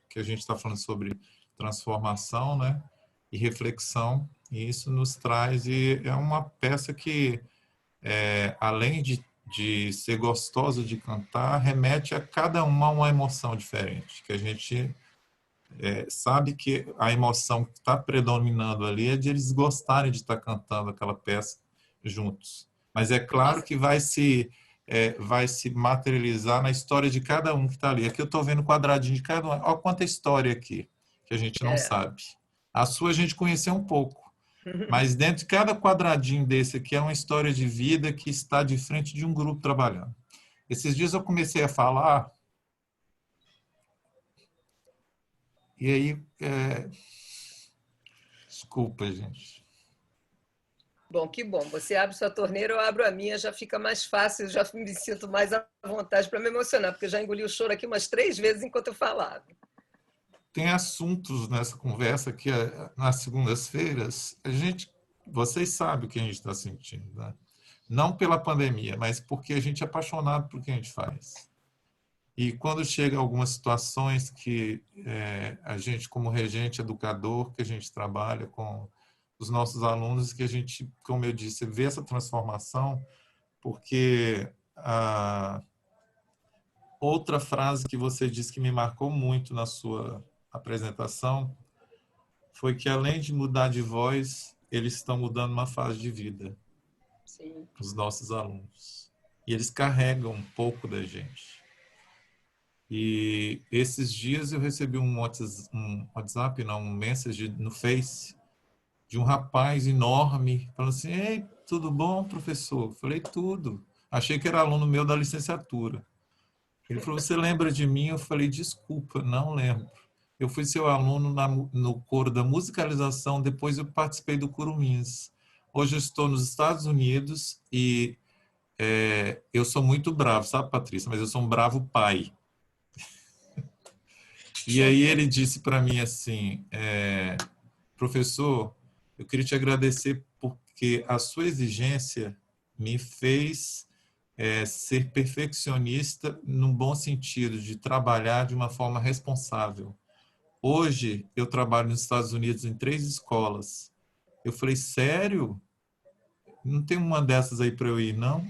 que a gente está falando sobre transformação, né? E reflexão. E isso nos traz, e é uma peça que, além de ser gostosa de cantar, remete a cada uma emoção diferente, que a gente sabe que a emoção que está predominando ali é de eles gostarem de estar cantando aquela peça juntos. Mas é claro que vai se materializar na história de cada um que está ali. Aqui eu estou vendo o quadradinho de cada um. Olha quanta história aqui que a gente não
É.
sabe. A sua a gente conheceu um pouco, mas dentro de cada quadradinho desse aqui é uma história de vida que está de frente de um grupo trabalhando. Esses dias eu comecei a falar, e aí, desculpa, gente.
Bom, que bom. Você abre sua torneira, eu abro a minha, já fica mais fácil, já me sinto mais à vontade para me emocionar, porque eu já engoli o choro aqui umas 3 vezes enquanto eu falava.
Tem assuntos nessa conversa que nas segundas-feiras vocês sabem o que a gente está sentindo, né? Não pela pandemia, mas porque a gente é apaixonado por o que a gente faz. E quando chega algumas situações que a gente, como regente educador, que a gente trabalha com os nossos alunos, que a gente, como eu disse, vê essa transformação, porque a outra frase que você disse que me marcou muito na sua apresentação foi que, além de mudar de voz, eles estão mudando uma fase de vida,
Sim.
os nossos alunos. E eles carregam um pouco da gente. E esses dias eu recebi um WhatsApp, não, um message no Face, de um rapaz enorme, falando assim: Ei, tudo bom, professor? Eu falei: tudo. Achei que era aluno meu da licenciatura. Ele falou: você lembra de mim? Eu falei: desculpa, não lembro. Eu fui seu aluno no coro da musicalização, depois eu participei do Curumins. Hoje eu estou nos Estados Unidos e eu sou muito bravo, sabe, Patrícia? Mas eu sou um bravo pai. E aí ele disse para mim assim: professor, eu queria te agradecer porque a sua exigência me fez ser perfeccionista num bom sentido, de trabalhar de uma forma responsável. Hoje, eu trabalho nos Estados Unidos em 3 escolas. Eu falei: sério? Não tem uma dessas aí para eu ir, não?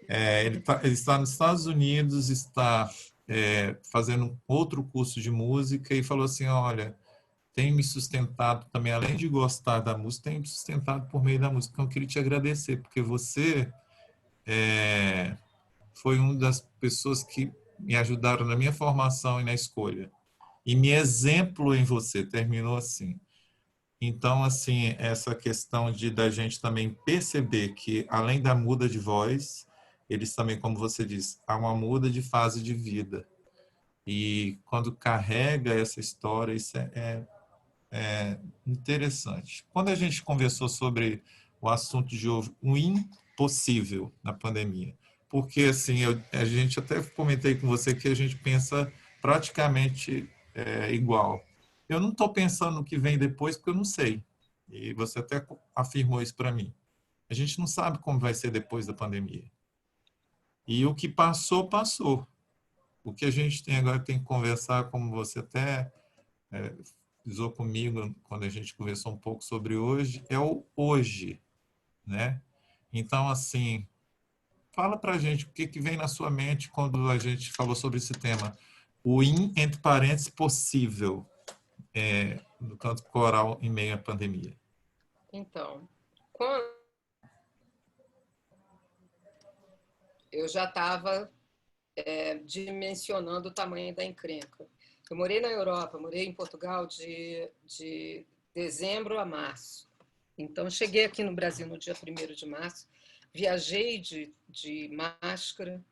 Ele está nos Estados Unidos, está fazendo outro curso de música e falou assim: olha, tem me sustentado também, além de gostar da música, tem me sustentado por meio da música. Então, eu queria te agradecer, porque você foi uma das pessoas que me ajudaram na minha formação e na escolha. E me exemplo em você, terminou assim. Então, assim, essa questão de da gente também perceber que, além da muda de voz, eles também, como você disse, há uma muda de fase de vida. E quando carrega essa história, isso é interessante. Quando a gente conversou sobre o assunto de o impossível na pandemia, porque assim, a gente até comentei com você que a gente pensa praticamente igual. Eu não estou pensando no que vem depois porque eu não sei. E você até afirmou isso para mim. A gente não sabe como vai ser depois da pandemia. E o que passou, passou. O que a gente tem agora tem que conversar, como você até usou comigo quando a gente conversou um pouco sobre hoje, é o hoje, né? Então, assim, fala para a gente o que, que vem na sua mente quando a gente falou sobre esse tema. O entre parênteses, possível, no canto coral em meio à pandemia.
Então, quando eu já estava dimensionando o tamanho da encrenca. Eu morei na Europa, morei em Portugal de dezembro a março. Então, cheguei aqui no Brasil no dia 1º de março, viajei de máscara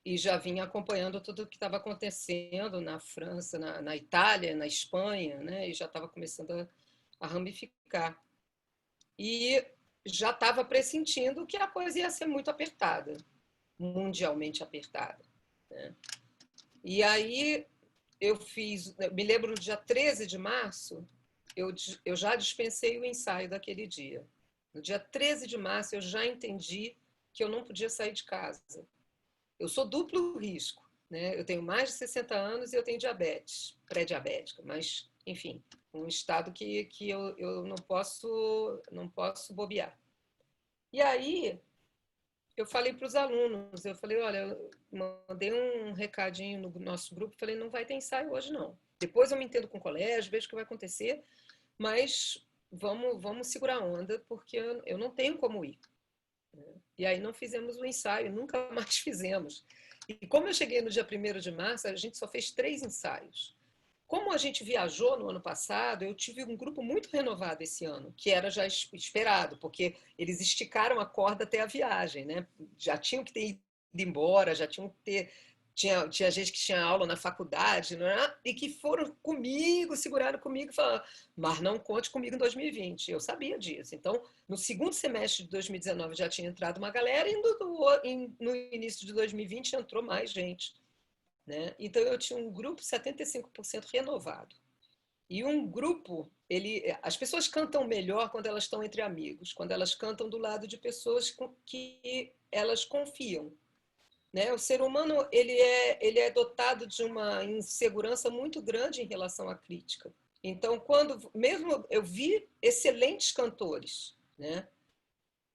e já vinha acompanhando tudo o que estava acontecendo na França, na Itália, na Espanha, né? E já estava começando a ramificar. E já estava pressentindo que a coisa ia ser muito apertada, mundialmente apertada, né? E aí eu me lembro no dia 13 de março, eu já dispensei o ensaio daquele dia. No dia 13 de março eu já entendi que eu não podia sair de casa. Eu sou duplo risco, né? Eu tenho mais de 60 anos e eu tenho diabetes, pré-diabética, mas, enfim, um estado que eu não posso bobear. E aí eu falei para os alunos, eu falei, olha, eu mandei um recadinho no nosso grupo, falei, não vai ter ensaio hoje não. Depois eu me entendo com o colégio, vejo o que vai acontecer, mas vamos segurar a onda, porque eu não tenho como ir. E aí não fizemos o ensaio, nunca mais fizemos. E como eu cheguei no dia 1º de março, a gente só fez 3 ensaios. Como a gente viajou no ano passado, eu tive um grupo muito renovado esse ano, que era já esperado, porque eles esticaram a corda até a viagem, né? Já tinham que ter ido embora, já tinham que ter. Tinha gente que tinha aula na faculdade, né? E que foram comigo, seguraram comigo e falaram, mas não conte comigo em 2020. Eu sabia disso. Então, no segundo semestre de 2019 já tinha entrado uma galera, e no início de 2020 entrou mais gente, né? Então, eu tinha um grupo 75% renovado. E um grupo, as pessoas cantam melhor quando elas estão entre amigos, quando elas cantam do lado de pessoas com que elas confiam, né? O ser humano ele é dotado de uma insegurança muito grande em relação à crítica. Então, quando mesmo eu vi excelentes cantores, né?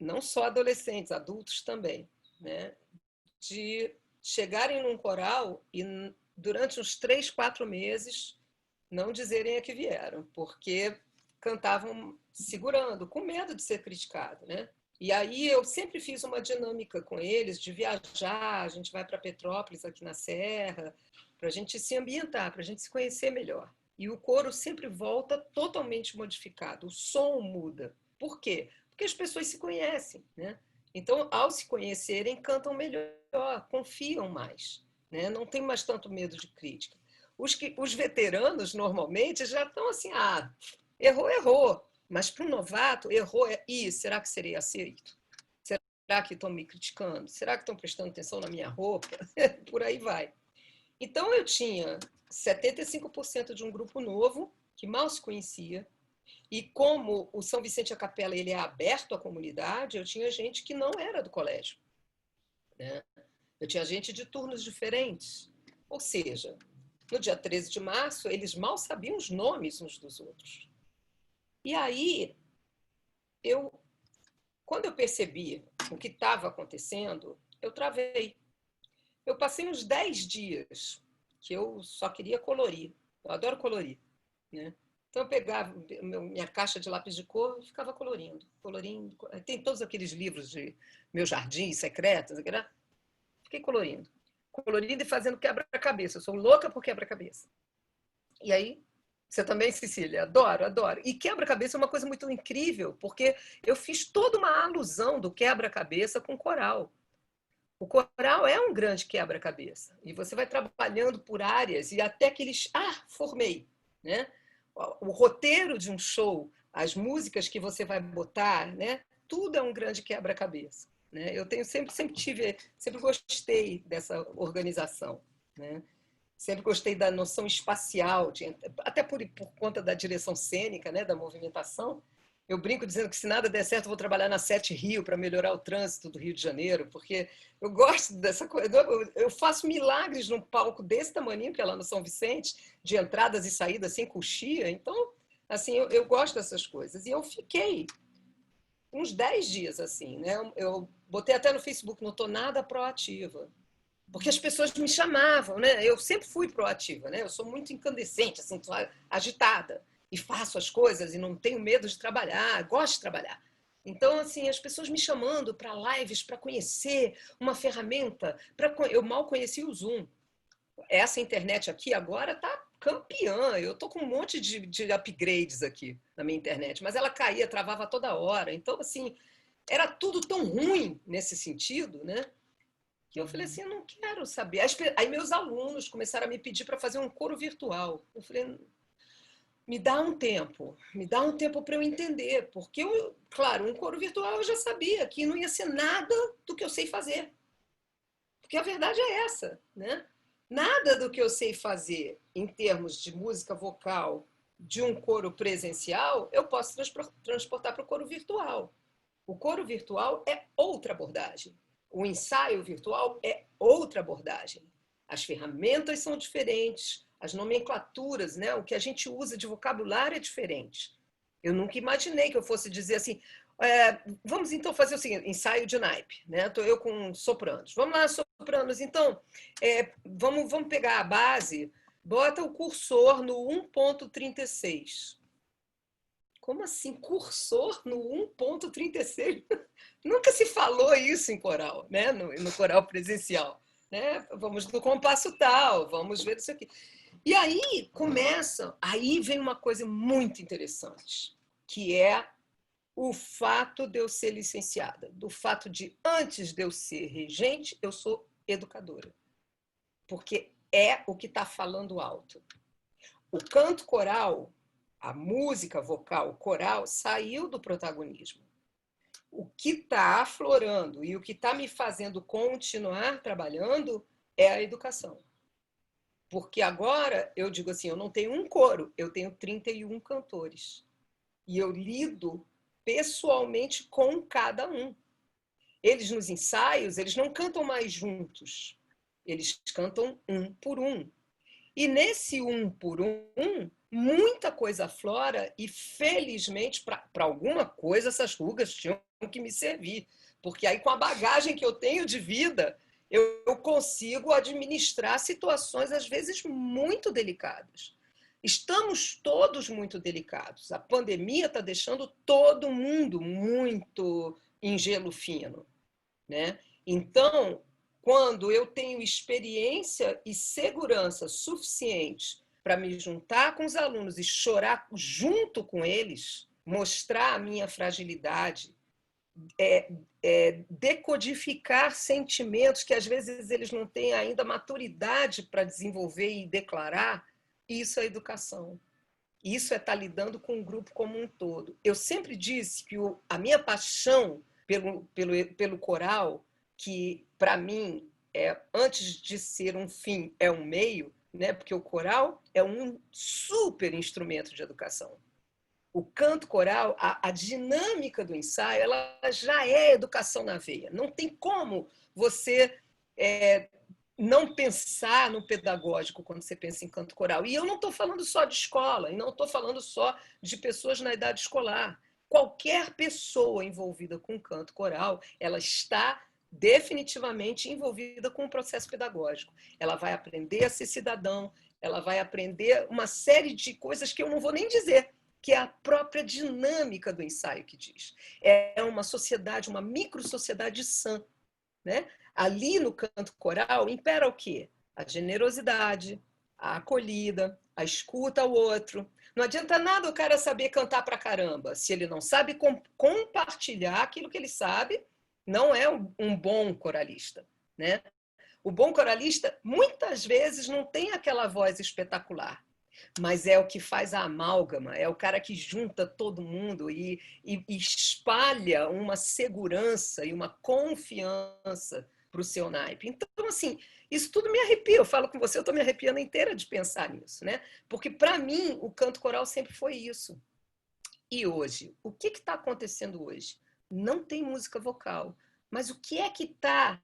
Não só adolescentes, adultos também, né? De chegarem num coral e durante uns 3, 4 meses não dizerem a que vieram, porque cantavam segurando, com medo de ser criticado, né? E aí eu sempre fiz uma dinâmica com eles de viajar, a gente vai para Petrópolis, aqui na Serra, para a gente se ambientar, para a gente se conhecer melhor. E o coro sempre volta totalmente modificado, o som muda. Por quê? Porque as pessoas se conhecem, né? Então, ao se conhecerem, cantam melhor, confiam mais, né? Não tem mais tanto medo de crítica. Os veteranos, normalmente, já estão assim, errou, errou. Mas para um novato, errou, será que serei aceito? Será que estão me criticando? Será que estão prestando atenção na minha roupa? Por aí vai. Então, eu tinha 75% de um grupo novo, que mal se conhecia, e como o São Vicente a Capela ele é aberto à comunidade, eu tinha gente que não era do colégio, né? Eu tinha gente de turnos diferentes. Ou seja, no dia 13 de março, eles mal sabiam os nomes uns dos outros. E aí, quando eu percebi o que estava acontecendo, eu travei. Eu passei uns 10 dias que eu só queria colorir. Eu adoro colorir, né? Então eu pegava minha caixa de lápis de cor e ficava colorindo, colorindo. Tem todos aqueles livros de Meu Jardim Secreto, fiquei colorindo. Colorindo e fazendo quebra-cabeça. Eu sou louca por quebra-cabeça. E aí, você também, Cecília? Adoro, adoro. E quebra-cabeça é uma coisa muito incrível, porque eu fiz toda uma alusão do quebra-cabeça com coral. O coral é um grande quebra-cabeça. E você vai trabalhando por áreas e até que eles... formei. Né? O roteiro de um show, as músicas que você vai botar, né? Tudo é um grande quebra-cabeça. Né? Eu tenho sempre gostei dessa organização. Né? Sempre gostei da noção espacial, até por conta da direção cênica, né? Da movimentação. Eu brinco dizendo que se nada der certo, eu vou trabalhar na Sete Rio para melhorar o trânsito do Rio de Janeiro, porque eu gosto dessa coisa. Eu faço milagres num palco desse tamanho, que é lá no São Vicente, de entradas e saídas sem coxia. Então, assim, eu gosto dessas coisas. E eu fiquei uns 10 dias assim, né? Eu botei até no Facebook, não estou nada proativa. Porque as pessoas me chamavam, né? Eu sempre fui proativa, né? Eu sou muito incandescente, assim, agitada. E faço as coisas e não tenho medo de trabalhar, gosto de trabalhar. Então, assim, as pessoas me chamando para lives, para conhecer uma ferramenta. Eu mal conhecia o Zoom. Essa internet aqui agora está campeã. Eu estou com um monte de upgrades aqui na minha internet, mas ela caía, travava toda hora. Então, assim, era tudo tão ruim nesse sentido, né? Que eu falei assim, eu não quero saber. Aí meus alunos começaram a me pedir para fazer um coro virtual. Eu falei, me dá um tempo para eu entender, porque claro, um coro virtual eu já sabia que não ia ser nada do que eu sei fazer. Porque a verdade é essa, né? Nada do que eu sei fazer em termos de música vocal de um coro presencial, eu posso transportar para o coro virtual. O coro virtual é outra abordagem. O ensaio virtual é outra abordagem. As ferramentas são diferentes, as nomenclaturas, né? O que a gente usa de vocabulário é diferente. Eu nunca imaginei que eu fosse dizer assim, vamos então fazer o seguinte, ensaio de naipe, né? Estou eu com sopranos. Vamos lá, sopranos. Então, vamos pegar a base, bota o cursor no 1.36. Como assim, cursor no 1.36? Nunca se falou isso em coral, né? No coral presencial. Né? Vamos no compasso tal, vamos ver isso aqui. E aí vem uma coisa muito interessante, que é o fato de eu ser licenciada, do fato de, antes de eu ser regente, eu sou educadora. Porque é o que está falando alto. O canto coral, a música vocal coral, saiu do protagonismo. O que está aflorando e o que está me fazendo continuar trabalhando é a educação. Porque agora, eu digo assim, eu não tenho um coro, eu tenho 31 cantores. E eu lido pessoalmente com cada um. Eles, nos ensaios, eles não cantam mais juntos. Eles cantam um por um. E nesse um por um, muita coisa aflora e, felizmente, para alguma coisa, essas rugas tinham que me servir. Porque aí, com a bagagem que eu tenho de vida, eu consigo administrar situações, às vezes, muito delicadas. Estamos todos muito delicados. A pandemia está deixando todo mundo muito em gelo fino. Né? Então, quando eu tenho experiência e segurança suficiente para me juntar com os alunos e chorar junto com eles, mostrar a minha fragilidade, decodificar sentimentos que às vezes eles não têm ainda maturidade para desenvolver e declarar, isso é educação. Isso é estar lidando com o grupo como um todo. Eu sempre disse que a minha paixão pelo coral, que para mim antes de ser um fim, é um meio, né? Porque o coral é um super instrumento de educação. O canto coral, a dinâmica do ensaio, ela já é educação na veia. Não tem como você não pensar no pedagógico quando você pensa em canto coral. E eu não estou falando só de escola, e não estou falando só de pessoas na idade escolar. Qualquer pessoa envolvida com canto coral, ela está definitivamente envolvida com o processo pedagógico. Ela vai aprender a ser cidadão, ela vai aprender uma série de coisas que eu não vou nem dizer, que é a própria dinâmica do ensaio que diz. É uma sociedade, uma micro-sociedade sã. Né? Ali no canto coral impera o quê? A generosidade, a acolhida, a escuta ao outro. Não adianta nada o cara saber cantar pra caramba. Se ele não sabe compartilhar aquilo que ele sabe, não é um bom coralista, né? O bom coralista, muitas vezes, não tem aquela voz espetacular, mas é o que faz a amálgama, é o cara que junta todo mundo e espalha uma segurança e uma confiança para o seu naipe. Então, assim, isso tudo me arrepia. Eu falo com você, eu estou me arrepiando inteira de pensar nisso, né? Porque, para mim, o canto coral sempre foi isso. E hoje, o que está acontecendo hoje? Não tem música vocal, mas o que é que está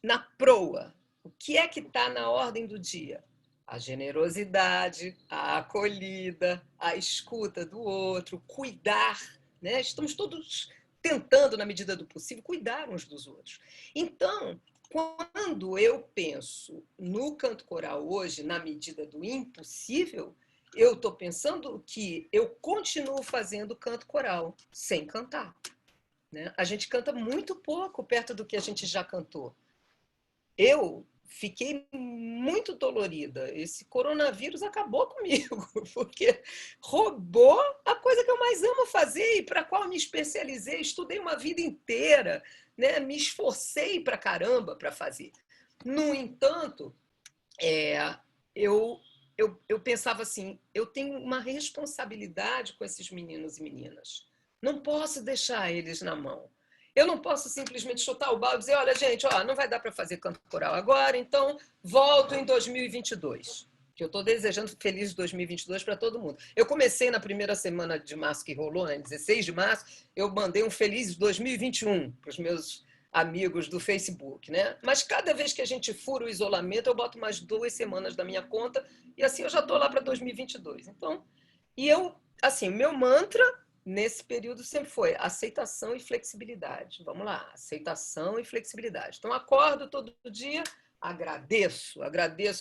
na proa? O que é que está na ordem do dia? A generosidade, a acolhida, a escuta do outro, cuidar, né? Estamos todos tentando, na medida do possível, cuidar uns dos outros. Então, quando eu penso no canto coral hoje, na medida do impossível, eu estou pensando que eu continuo fazendo canto coral, sem cantar, né? A gente canta muito pouco perto do que a gente já cantou. Eu fiquei muito dolorida. Esse coronavírus acabou comigo, porque roubou a coisa que eu mais amo fazer e para a qual me especializei, estudei uma vida inteira, né? Me esforcei para caramba para fazer. No entanto, eu, eu pensava assim, eu tenho uma responsabilidade com esses meninos e meninas. Não posso deixar eles na mão. Eu não posso simplesmente chutar o balde e dizer, olha, gente, ó, não vai dar para fazer canto coral agora, então volto em 2022. Que eu estou desejando feliz 2022 para todo mundo. Eu comecei na primeira semana de março que rolou, né, 16 de março, eu mandei um feliz 2021 para os meus amigos do Facebook, né? Mas cada vez que a gente fura o isolamento, eu boto mais 2 semanas da minha conta e assim eu já estou lá para 2022. Então, e eu, assim, meu mantra nesse período sempre foi aceitação e flexibilidade. Vamos lá, aceitação e flexibilidade. Então, acordo todo dia, agradeço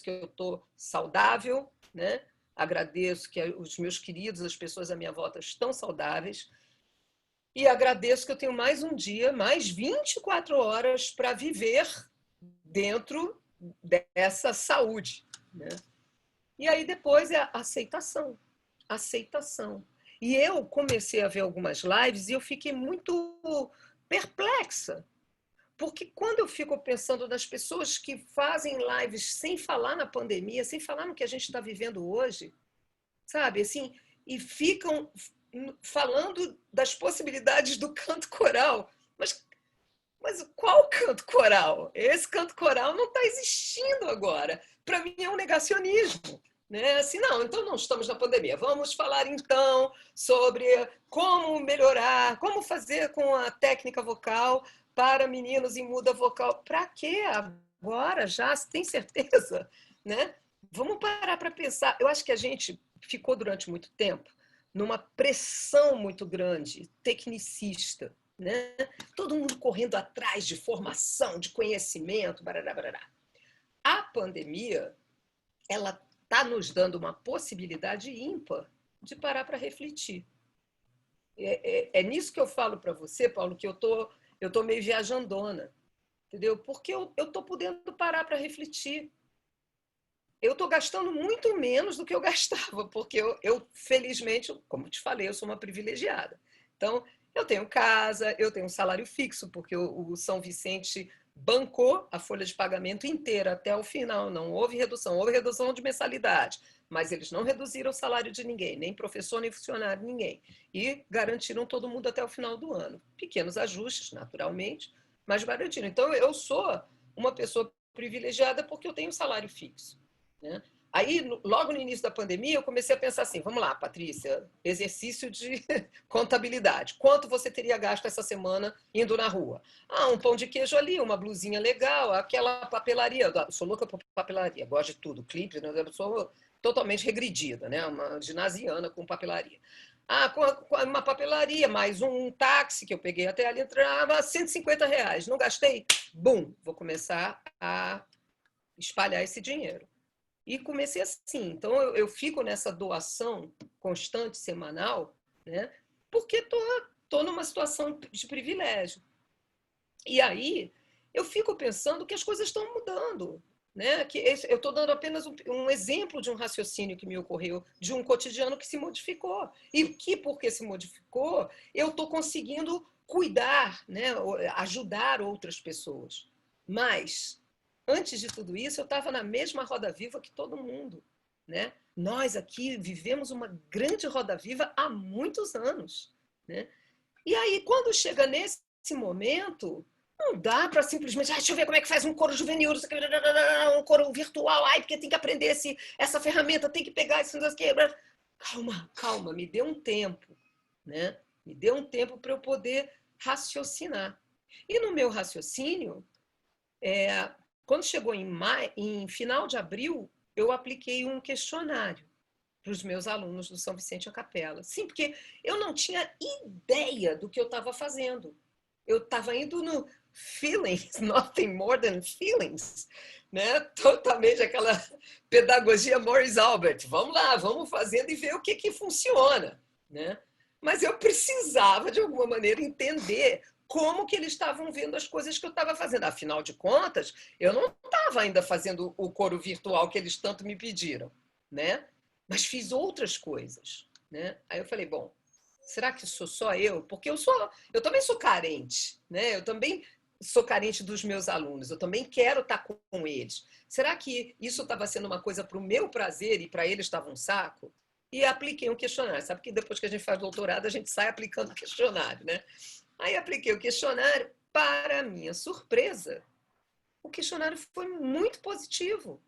que eu estou saudável, né? Agradeço que os meus queridos, as pessoas à minha volta estão saudáveis. E agradeço que eu tenho mais um dia, mais 24 horas para viver dentro dessa saúde, né? E aí depois é a aceitação. Aceitação. E eu comecei a ver algumas lives e eu fiquei muito perplexa. Porque quando eu fico pensando nas pessoas que fazem lives sem falar na pandemia, sem falar no que a gente está vivendo hoje, sabe? Assim, e ficam falando das possibilidades do canto coral. Mas qual canto coral? Esse canto coral não está existindo agora. Para mim é um negacionismo. Né? Assim, não, então não estamos na pandemia. Vamos falar então sobre como melhorar, como fazer com a técnica vocal para meninos em muda vocal. Para quê? Agora já, tem certeza? Né? Vamos parar para pensar. Eu acho que a gente ficou durante muito tempo numa pressão muito grande, tecnicista, né? Todo mundo correndo atrás de formação, de conhecimento, barará, barará. A pandemia, ela está nos dando uma possibilidade ímpar de parar para refletir. É nisso que eu falo para você, Paulo, que eu tô meio viajandona, entendeu? Porque eu estou podendo parar para refletir. Eu estou gastando muito menos do que eu gastava, porque felizmente, como te falei, eu sou uma privilegiada. Então, eu tenho casa, eu tenho um salário fixo, porque o São Vicente bancou a folha de pagamento inteira até o final. Não houve redução de mensalidade, mas eles não reduziram o salário de ninguém, nem professor, nem funcionário, ninguém. E garantiram todo mundo até o final do ano. Pequenos ajustes, naturalmente, mas garantiram. Então, eu sou uma pessoa privilegiada porque eu tenho um salário fixo. Né? Aí, logo no início da pandemia, eu comecei a pensar assim, vamos lá, Patrícia, exercício de contabilidade. Quanto você teria gasto essa semana indo na rua? Ah, um pão de queijo ali, uma blusinha legal, aquela papelaria. Eu sou louca por papelaria, gosto de tudo, clipe, né? Eu sou totalmente regredida, né? Uma ginasiana com papelaria. Ah, com uma papelaria, mais um táxi que eu peguei até ali, entrava R$ 150. Não gastei? Bum, vou começar a espalhar esse dinheiro. E comecei assim. Então, eu fico nessa doação constante, semanal, né? Porque estou numa situação de privilégio. E aí, eu fico pensando que as coisas estão mudando. Né? Que eu estou dando apenas um exemplo de um raciocínio que me ocorreu, de um cotidiano que se modificou. E que, porque se modificou, eu estou conseguindo cuidar, né? Ajudar outras pessoas. Mas, antes de tudo isso, eu estava na mesma roda viva que todo mundo. Né? Nós aqui vivemos uma grande roda viva há muitos anos. Né? E aí, quando chega nesse momento, não dá para simplesmente, deixa eu ver como é que faz um coro juvenil, um coro virtual, porque tem que aprender essa ferramenta, tem que pegar isso, calma, calma, me dê um tempo, né? Me dê um tempo para eu poder raciocinar. E no meu raciocínio, quando chegou em final de abril, eu apliquei um questionário para os meus alunos do São Vicente a Capela. Sim, porque eu não tinha ideia do que eu estava fazendo. Eu estava indo no feelings, nothing more than feelings, né? Totalmente aquela pedagogia Morris Albert. Vamos lá, vamos fazendo e ver o que funciona, né? Mas eu precisava, de alguma maneira, entender como que eles estavam vendo as coisas que eu estava fazendo. Afinal de contas, eu não estava ainda fazendo o coro virtual que eles tanto me pediram, né? Mas fiz outras coisas, né? Aí eu falei, bom, será que sou só eu? Porque eu também sou carente, né? Eu também sou carente dos meus alunos, eu também quero estar com eles. Será que isso estava sendo uma coisa para o meu prazer e para eles estava um saco? E apliquei um questionário. Sabe que depois que a gente faz doutorado, a gente sai aplicando questionário, né? Aí apliquei o questionário, para minha surpresa, o questionário foi muito positivo.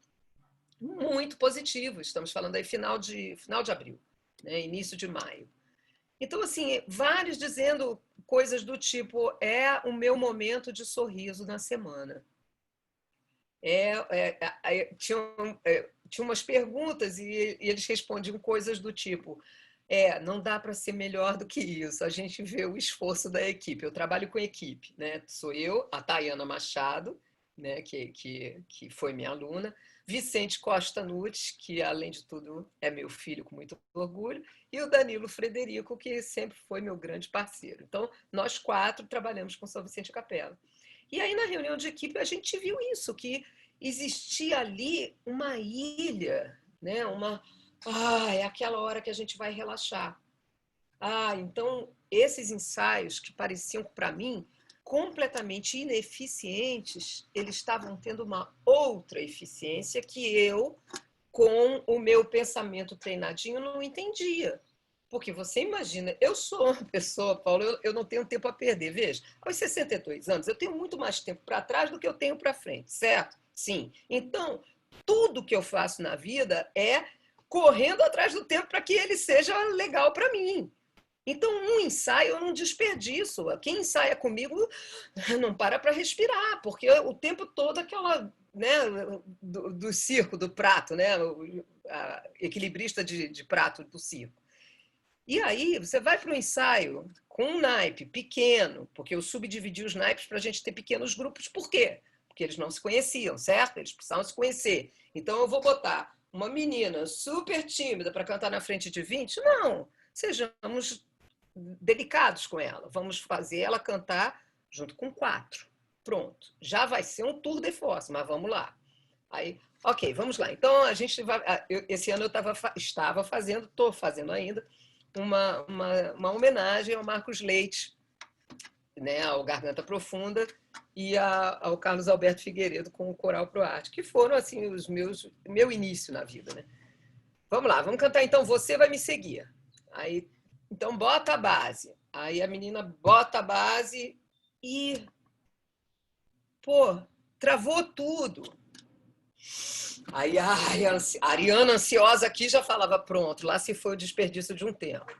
Muito positivo. Estamos falando aí final de abril, né? Início de maio. Então, assim, vários dizendo coisas do tipo, é o meu momento de sorriso na semana. Tinha umas perguntas e eles respondiam coisas do tipo, não dá para ser melhor do que isso, a gente vê o esforço da equipe, eu trabalho com equipe, né? Sou eu, a Tayana Machado, né? que foi minha aluna, Vicente Costa Nunes, que além de tudo é meu filho com muito orgulho, e o Danilo Frederico, que sempre foi meu grande parceiro. Então, nós 4 trabalhamos com São Vicente Capela. E aí, na reunião de equipe, a gente viu isso, que existia ali uma ilha, né? É aquela hora que a gente vai relaxar. Então, esses ensaios que pareciam, para mim, completamente ineficientes, eles estavam tendo uma outra eficiência que eu, com o meu pensamento treinadinho, não entendia. Porque você imagina, eu sou uma pessoa, Paulo, eu não tenho tempo a perder. Veja, aos 62 anos, eu tenho muito mais tempo para trás do que eu tenho para frente, certo? Sim. Então, tudo que eu faço na vida é correndo atrás do tempo para que ele seja legal para mim. Então, um ensaio eu não desperdiço. Quem ensaia comigo não para respirar, porque o tempo todo aquela, né, do circo, do prato, né, a equilibrista de prato do circo. E aí você vai para o ensaio com um naipe pequeno, porque eu subdividi os naipes para a gente ter pequenos grupos. Por quê? Porque eles não se conheciam, certo? Eles precisavam se conhecer. Então eu vou botar uma menina super tímida para cantar na frente de 20? Não, sejamos delicados com ela. Vamos fazer ela cantar junto com 4. Pronto. Já vai ser um tour de force, mas vamos lá. Aí, ok, vamos lá. Então a gente vai. Esse ano eu estava fazendo, estou fazendo ainda, uma homenagem ao Marcos Leite, né, ao Garganta Profunda e ao Carlos Alberto Figueiredo com o Coral Pro Arte, que foram assim meu início na vida, né? Vamos lá, vamos cantar então Você Vai Me Seguir. Aí, então bota a base. Aí a menina bota a base e travou tudo. Aí a Ariana ansiosa aqui já falava, pronto, lá se foi o desperdício de um tempo.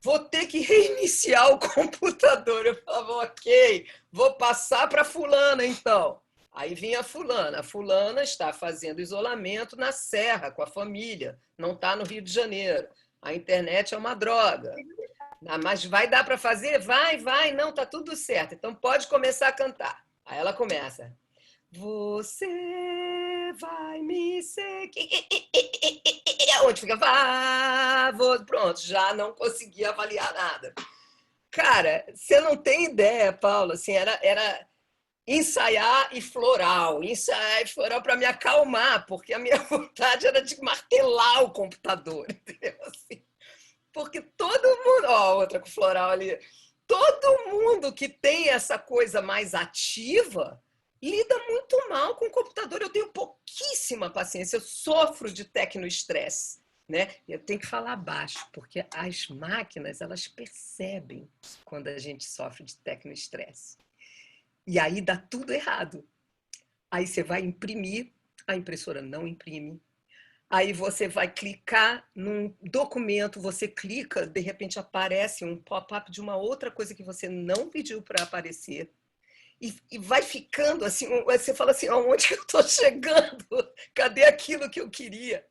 Vou ter que reiniciar o computador. Eu falava, ok, vou passar para fulana então. Aí vinha a fulana está fazendo isolamento na Serra com a família, não está no Rio de Janeiro. A internet é uma droga. Mas vai dar para fazer? Vai, não, tá tudo certo. Então pode começar a cantar. Aí ela começa. Você vai me seguir. Onde fica? Pronto, já não consegui avaliar nada. Cara, você não tem ideia, Paulo, assim, era ensaiar e floral para me acalmar, porque a minha vontade era de martelar o computador, entendeu? Assim, porque todo mundo, ó, outra com floral ali, todo mundo que tem essa coisa mais ativa lida muito mal com o computador. Eu tenho pouquíssima paciência, eu sofro de tecnoestresse, né? Eu tenho que falar baixo, porque as máquinas, elas percebem quando a gente sofre de tecnoestresse. E aí dá tudo errado. Aí você vai imprimir, a impressora não imprime. Aí você vai clicar num documento, você clica, de repente aparece um pop-up de uma outra coisa que você não pediu para aparecer. E vai ficando assim, você fala assim, onde que eu estou chegando? Cadê aquilo que eu queria?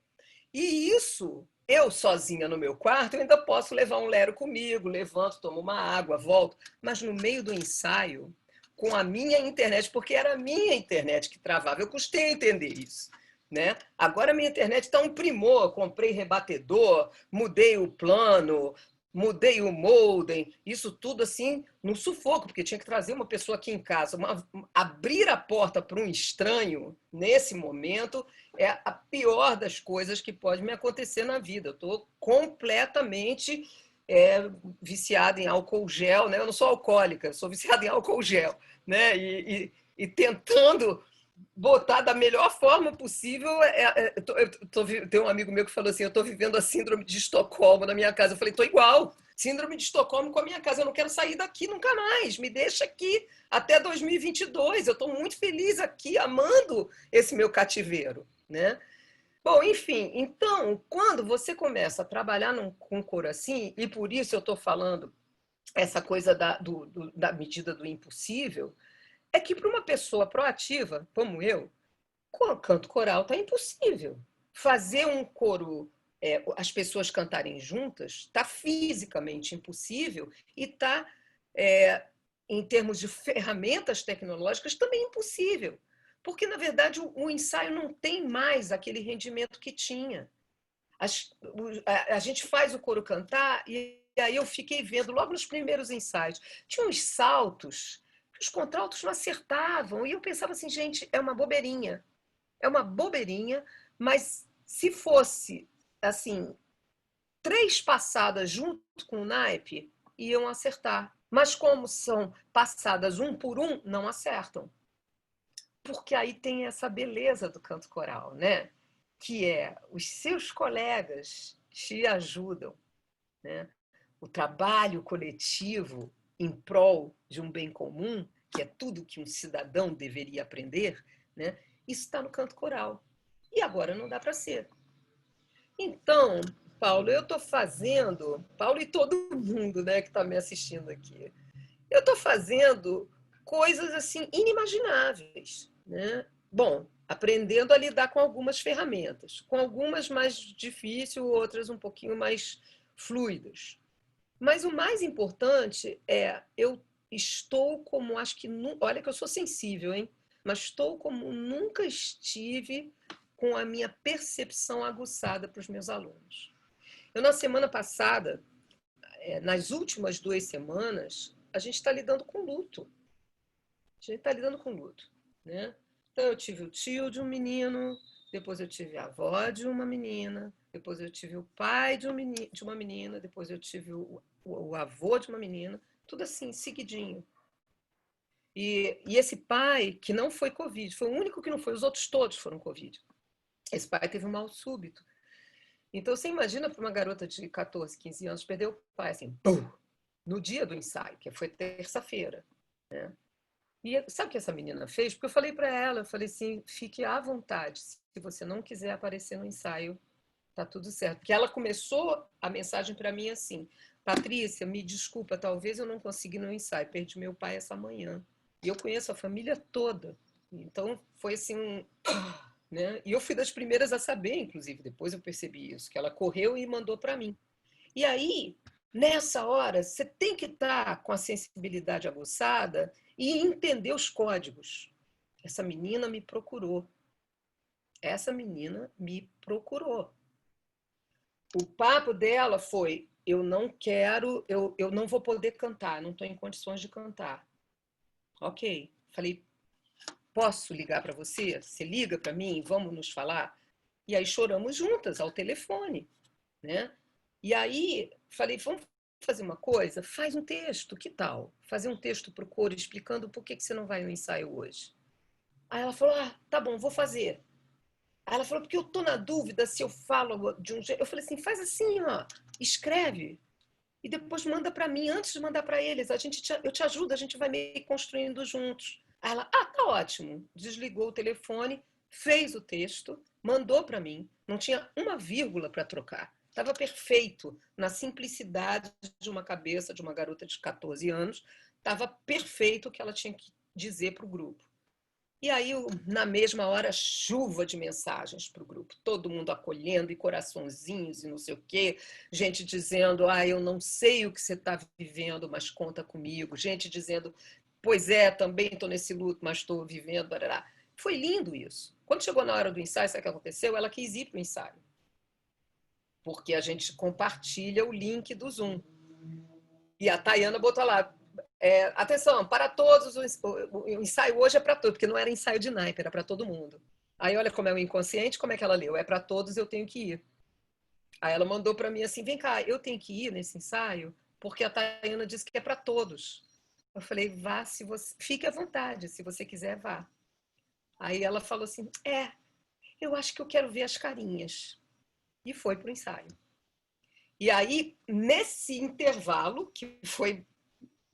E isso, eu sozinha no meu quarto, eu ainda posso levar um lero comigo, levanto, tomo uma água, volto. Mas no meio do ensaio, com a minha internet, porque era a minha internet que travava, eu custei a entender isso. Né? Agora a minha internet está um primor, comprei rebatedor, mudei o plano, mudei o modem, isso tudo assim no sufoco, porque tinha que trazer uma pessoa aqui em casa, abrir a porta para um estranho nesse momento é a pior das coisas que pode me acontecer na vida. Eu estou completamente viciada em álcool gel, né? Eu não sou alcoólica, sou viciada em álcool gel, né? E tentando botar da melhor forma possível. Tem um amigo meu que falou assim, eu estou vivendo a síndrome de Estocolmo na minha casa. Eu falei, estou igual, síndrome de Estocolmo com a minha casa. Eu não quero sair daqui nunca mais, me deixa aqui até 2022. Eu estou muito feliz aqui, amando esse meu cativeiro, né? Bom, enfim, então, quando você começa a trabalhar com cor assim, e por isso eu estou falando essa coisa da medida do impossível, é que para uma pessoa proativa, como eu, canto coral está impossível. Fazer um coro, as pessoas cantarem juntas, está fisicamente impossível e está, em termos de ferramentas tecnológicas, também impossível. Porque, na verdade, o ensaio não tem mais aquele rendimento que tinha. A gente faz o coro cantar e aí eu fiquei vendo logo nos primeiros ensaios. Tinha uns saltos que os contraltos não acertavam e eu pensava assim, gente, é uma bobeirinha. É uma bobeirinha, mas se fosse assim 3 passadas junto com o naipe, iam acertar. Mas como são passadas um por um, não acertam. Porque aí tem essa beleza do canto coral, né? Que é os seus colegas te ajudam, né? O trabalho coletivo em prol de um bem comum, que é tudo que um cidadão deveria aprender, né? Isso está no canto coral. E agora não dá para ser. Então, Paulo, eu estou fazendo, Paulo e todo mundo, né, que está me assistindo aqui, eu estou fazendo coisas assim inimagináveis, né? Bom, aprendendo a lidar com algumas ferramentas, com algumas mais difíceis, outras um pouquinho mais fluidas. Mas o mais importante é eu estou como acho que olha que eu sou sensível, hein? Mas estou como nunca estive com a minha percepção aguçada para os meus alunos. Eu na semana passada, nas últimas 2 semanas, a gente está lidando com luto. A gente está lidando com luto, né? Então eu tive o tio de um menino, depois eu tive a avó de uma menina, depois eu tive o pai de uma menina, depois eu tive o avô de uma menina, tudo assim, seguidinho. E esse pai, que não foi Covid, foi o único que não foi, os outros todos foram Covid. Esse pai teve um mal súbito. Então, você imagina para uma garota de 14, 15 anos perder o pai, assim, pum, no dia do ensaio, que foi terça-feira. Né? E sabe o que essa menina fez? Porque eu falei para ela, eu falei assim, fique à vontade, se você não quiser aparecer no ensaio, tá tudo certo. Porque ela começou a mensagem para mim assim, Patrícia, me desculpa, talvez eu não consiga ir no ensaio, perdi meu pai essa manhã. E eu conheço a família toda. Então, foi assim, né? E eu fui das primeiras a saber, inclusive, depois eu percebi isso, que ela correu e mandou para mim. E aí, nessa hora, você tem que estar com a sensibilidade aguçada e entender os códigos. Essa menina me procurou. Essa menina me procurou. O papo dela foi: eu não quero, eu não vou poder cantar, não estou em condições de cantar. Ok. Falei, posso ligar para você? Você liga para mim, vamos nos falar? E aí choramos juntas ao telefone, né? E aí falei, vamos fazer uma coisa? Faz um texto, que tal? Fazer um texto para o coro explicando por que você não vai no ensaio hoje. Aí ela falou, tá bom, vou fazer. Aí ela falou, porque eu tô na dúvida se eu falo de um jeito. Eu falei assim, faz assim, ó, escreve e depois manda para mim, antes de mandar para eles. Eu te ajudo, a gente vai meio que construindo juntos. Aí ela, tá ótimo. Desligou o telefone, fez o texto, mandou para mim. Não tinha uma vírgula para trocar. Estava perfeito, na simplicidade de uma cabeça de uma garota de 14 anos. Estava perfeito o que ela tinha que dizer para o grupo. E aí, na mesma hora, chuva de mensagens para o grupo, todo mundo acolhendo e coraçõezinhos e não sei o quê, gente dizendo, eu não sei o que você está vivendo, mas conta comigo, gente dizendo, pois é, também estou nesse luto, mas estou vivendo, barará. Foi lindo isso. Quando chegou na hora do ensaio, sabe o que aconteceu? Ela quis ir para o ensaio, porque a gente compartilha o link do Zoom. E a Tayana botou lá, atenção, para todos, o ensaio hoje é para todos, porque não era ensaio de naipe, era para todo mundo. Aí olha como é o inconsciente, como é que ela leu, é para todos, eu tenho que ir. Aí ela mandou para mim assim, vem cá, eu tenho que ir nesse ensaio, porque a Tayana disse que é para todos. Eu falei, vá, se você fique à vontade, se você quiser, vá. Aí ela falou assim, eu acho que eu quero ver as carinhas. E foi para o ensaio. E aí, nesse intervalo, que foi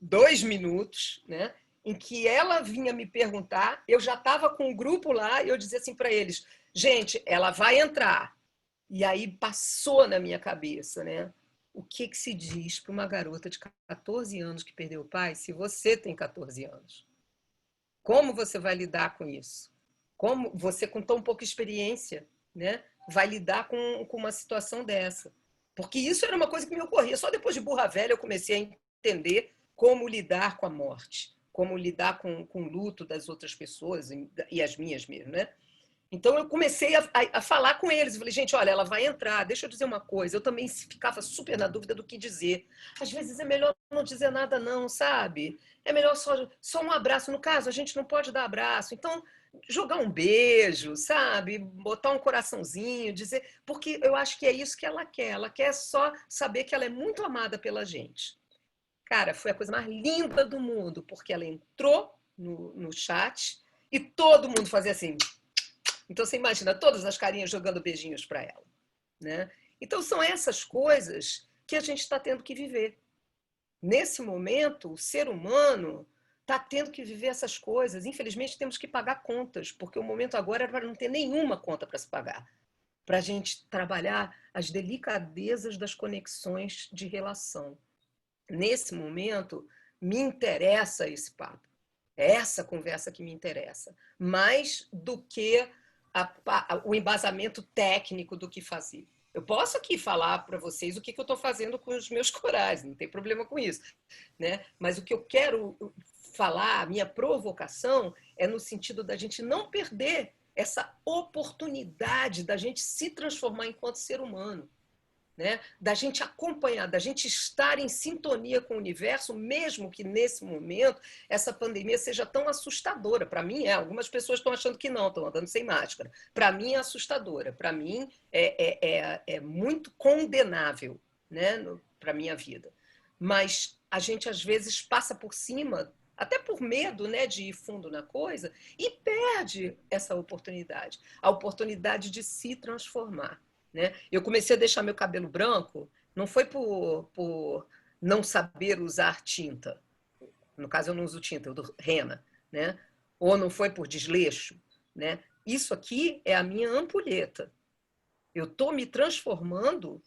2 minutos, né? Em que ela vinha me perguntar, eu já estava com o grupo lá e eu dizia assim para eles, gente, ela vai entrar. E aí passou na minha cabeça, né? O que se diz para uma garota de 14 anos que perdeu o pai se você tem 14 anos? Como você vai lidar com isso? Como você, com tão pouca experiência, né, vai lidar com uma situação dessa? Porque isso era uma coisa que me ocorria. Só depois de burra velha eu comecei a entender como lidar com a morte, como lidar com o luto das outras pessoas e as minhas mesmo, né? Então eu comecei a falar com eles. Eu falei, gente, olha, ela vai entrar, deixa eu dizer uma coisa. Eu também ficava super na dúvida do que dizer. Às vezes é melhor não dizer nada, não, sabe? É melhor só um abraço. No caso, a gente não pode dar abraço. Então, jogar um beijo, sabe? Botar um coraçãozinho, dizer. Porque eu acho que é isso que ela quer. Ela quer só saber que ela é muito amada pela gente. Cara, foi a coisa mais linda do mundo, porque ela entrou no chat e todo mundo fazia assim. Então você imagina todas as carinhas jogando beijinhos para ela, né? Então são essas coisas que a gente está tendo que viver. Nesse momento, o ser humano está tendo que viver essas coisas. Infelizmente, temos que pagar contas, porque o momento agora é para não ter nenhuma conta para se pagar, para a gente trabalhar as delicadezas das conexões de relação. Nesse momento, me interessa esse papo. É essa conversa que me interessa, mais do que o embasamento técnico do que fazer. Eu posso aqui falar para vocês o que eu estou fazendo com os meus corais, não tem problema com isso, né? Mas o que eu quero falar, a minha provocação, é no sentido da gente não perder essa oportunidade da gente se transformar enquanto ser humano. Né? Da gente acompanhar, da gente estar em sintonia com o universo, mesmo que nesse momento essa pandemia seja tão assustadora. Para mim, algumas pessoas estão achando que não, estão andando sem máscara. Para mim é assustadora, para mim é muito condenável, né? Para a minha vida. Mas a gente às vezes passa por cima, até por medo, né, de ir fundo na coisa, e perde essa oportunidade, a oportunidade de se transformar. Né? Eu comecei a deixar meu cabelo branco, não foi por não saber usar tinta. No caso, eu não uso tinta, eu uso rena. Né? Ou não foi por desleixo. Né? Isso aqui é a minha ampulheta. Eu estou me transformando,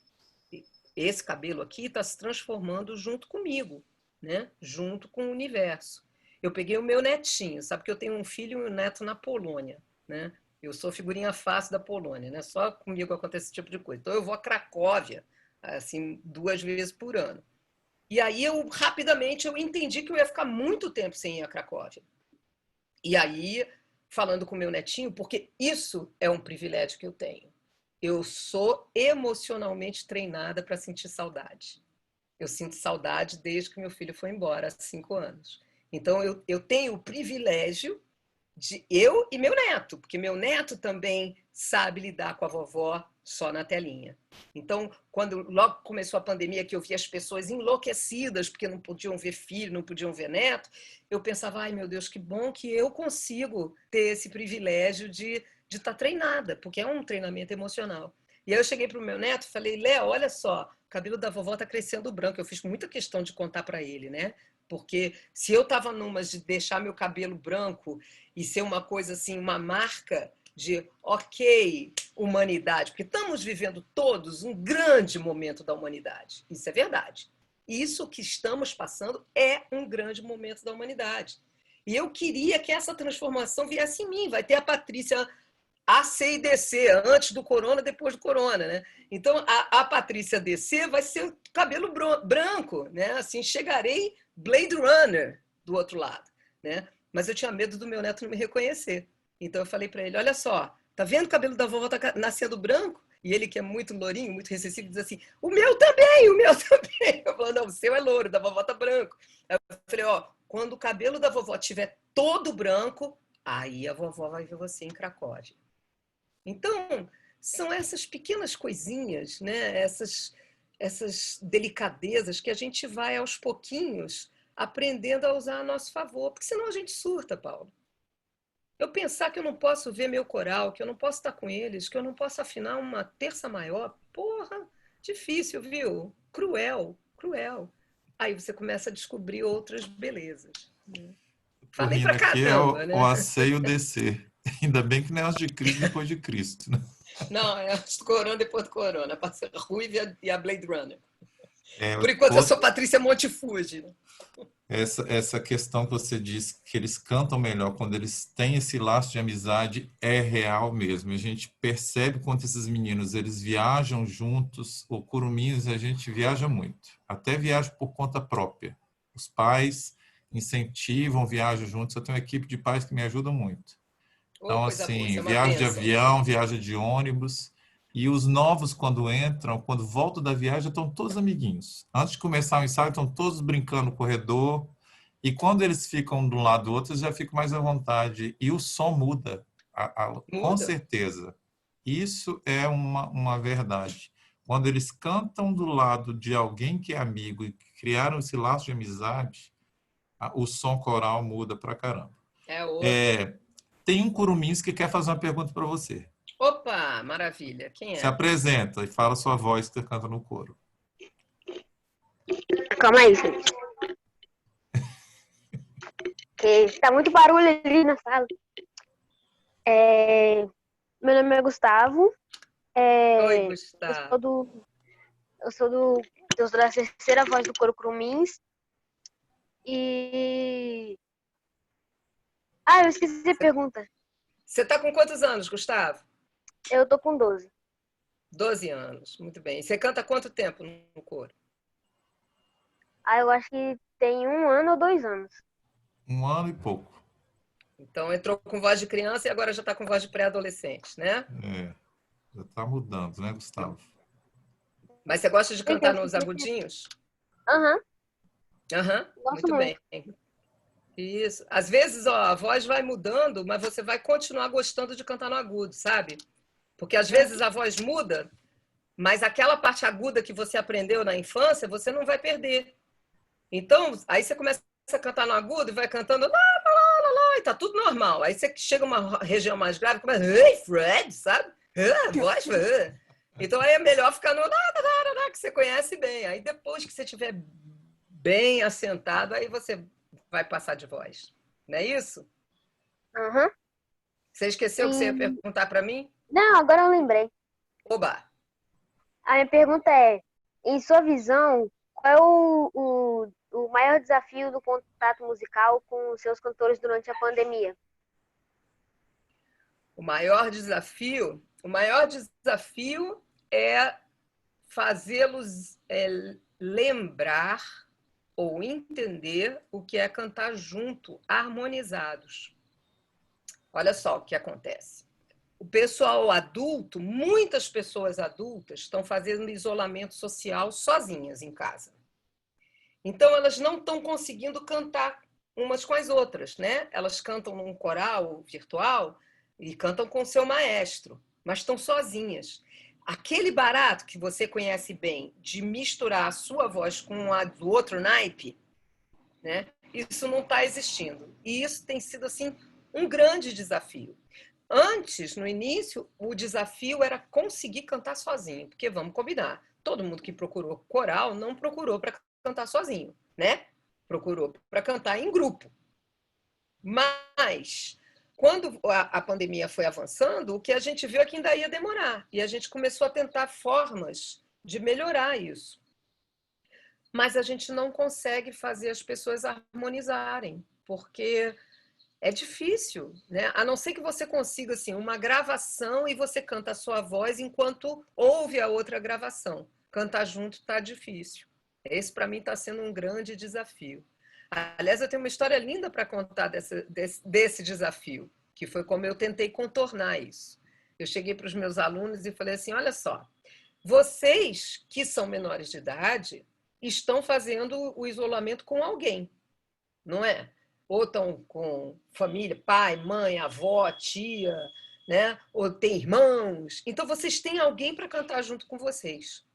esse cabelo aqui está se transformando junto comigo, né? Junto com o universo. Eu peguei o meu netinho, sabe que eu tenho um filho e um neto na Polônia, né? Eu sou figurinha fácil da Polônia, né? Só comigo acontece esse tipo de coisa. Então eu vou a Cracóvia, assim, 2 vezes por ano. E aí rapidamente eu entendi que eu ia ficar muito tempo sem ir a Cracóvia. E aí, falando com o meu netinho, porque isso é um privilégio que eu tenho. Eu sou emocionalmente treinada para sentir saudade. Eu sinto saudade desde que meu filho foi embora, há 5 anos. Então, eu tenho o privilégio de eu e meu neto, porque meu neto também sabe lidar com a vovó só na telinha. Então, quando logo começou a pandemia, que eu vi as pessoas enlouquecidas porque não podiam ver filho, não podiam ver neto, eu pensava, ai meu Deus, que bom que eu consigo ter esse privilégio de estar treinada, porque é um treinamento emocional. E aí eu cheguei para o meu neto e falei, Léo, olha só, o cabelo da vovó está crescendo branco. Eu fiz muita questão de contar para ele, né? Porque se eu estava numa de deixar meu cabelo branco e ser uma coisa assim, uma marca de, ok, humanidade, porque estamos vivendo todos um grande momento da humanidade. Isso é verdade. Isso que estamos passando é um grande momento da humanidade. E eu queria que essa transformação viesse em mim. Vai ter a Patrícia A, C e DC, antes do corona, depois do corona, né? Então, a Patrícia DC vai ser cabelo branco, né? Assim, chegarei Blade Runner do outro lado, né? Mas eu tinha medo do meu neto não me reconhecer. Então, eu falei para ele, olha só, tá vendo o cabelo da vovó tá nascendo branco? E ele, que é muito lourinho, muito recessivo, diz assim, o meu também, o meu também. Eu falei, não, o seu é louro, da vovó tá branco. Aí eu falei, ó, quando o cabelo da vovó tiver todo branco, aí a vovó vai ver você em Cracóvia. Então, são essas pequenas coisinhas, né? essas delicadezas que a gente vai aos pouquinhos aprendendo a usar a nosso favor, porque senão a gente surta, Paulo. Eu pensar que eu não posso ver meu coral, que eu não posso estar com eles, que eu não posso afinar uma terça maior, porra, difícil, viu? Cruel, cruel. Aí você começa a descobrir outras belezas. Né?
Tô
Falei
rindo
pra
aqui é
caramba,
o
né?
AC e o DC. Ainda bem que não é os de Cristo depois de Cristo, né?
Não, é antes do Corona, depois do Corona. Pode ser a Ruiva e a Blade Runner.
É,
Por enquanto, eu sou Patrícia Montefuji. Né?
essa questão que você disse que eles cantam melhor quando eles têm esse laço de amizade é real mesmo. A gente percebe quando esses meninos eles viajam juntos, o Curumins a gente viaja muito, até viaja por conta própria. Os pais incentivam, viajam juntos. Eu tenho uma equipe de pais que me ajudam muito.
Oh,
Então,
coisa boa, isso
assim,
é uma
viagem de
bênção.
avião, viagem de ônibus. E os novos, quando entram, quando voltam da viagem, estão todos amiguinhos. Antes de começar o ensaio, estão todos brincando no corredor. E quando eles ficam de um lado do outro, eles já ficam mais à vontade. E o som muda, com
Muda.
certeza. Isso é uma verdade. Quando eles cantam do lado de alguém que é amigo e criaram esse laço de amizade, o som coral muda pra caramba.
É outro.
É, tem um Curumins que quer fazer uma pergunta para você.
Opa, maravilha. Quem
Se
é?
apresenta e fala sua voz que você canta no coro.
Calma aí, gente. Que tá muito barulho ali na sala. Meu nome é Gustavo.
Oi,
Eu
Gustavo.
sou do. Eu sou da terceira voz do Coro Crumins. E. Ah, eu esqueci a pergunta.
Você está com quantos anos, Gustavo?
Eu tô com 12.
12 anos. Muito bem. E você canta há quanto tempo no coro?
Ah, eu acho que tem 1 ano ou 2 anos.
1 ano e pouco.
Então, entrou com voz de criança e agora já está com voz de pré-adolescente, né?
É, já está mudando, né, Gustavo?
Mas você gosta de cantar
Então,
nos agudinhos?
Aham,
Aham,
gosto
muito
muito.
bem. Isso. Às vezes, ó, a voz vai mudando, mas você vai continuar gostando de cantar no agudo, sabe? Porque às vezes a voz muda, mas aquela parte aguda que você aprendeu na infância, você não vai perder. Então, aí você começa a cantar no agudo e vai cantando lá, lá, lá, lá, lá, e tá tudo normal. Aí você chega uma região mais grave, começa, ei, Fred, sabe? Voz, então aí é melhor ficar no lá, lá, lá, lá, que você conhece bem. Aí depois que você estiver bem assentado, aí você vai passar de voz. Não é isso?
Aham.
Você esqueceu o que você ia
E...
perguntar para mim?
Não, agora eu lembrei.
Oba!
A minha pergunta é, em sua visão, qual é o maior desafio do contato musical com os seus cantores durante a pandemia?
O maior desafio é fazê-los lembrar ou entender o que é cantar junto, harmonizados. Olha só o que acontece. O pessoal adulto, muitas pessoas adultas estão fazendo isolamento social sozinhas em casa. Então, elas não estão conseguindo cantar umas com as outras, né? Elas cantam num coral virtual e cantam com o seu maestro, mas estão sozinhas. Aquele barato que você conhece bem, de misturar a sua voz com a do outro naipe, né? Isso não está existindo. E isso tem sido assim um grande desafio. Antes, no início, o desafio era conseguir cantar sozinho, porque vamos combinar, todo mundo que procurou coral não procurou para cantar sozinho, né? Procurou para cantar em grupo. Mas quando a pandemia foi avançando, o que a gente viu é que ainda ia demorar, e a gente começou a tentar formas de melhorar isso. Mas a gente não consegue fazer as pessoas harmonizarem, porque é difícil, né? A não ser que você consiga assim uma gravação e você canta a sua voz enquanto ouve a outra gravação. Cantar junto está difícil. Esse para mim está sendo um grande desafio. Aliás, eu tenho uma história linda para contar desse desafio, que foi como eu tentei contornar isso. Eu cheguei para os meus alunos e falei assim: olha só, vocês que são menores de idade estão fazendo o isolamento com alguém, não é? Ou estão com família, pai, mãe, avó, tia, né? Ou tem irmãos. Então, vocês têm alguém para cantar junto com vocês.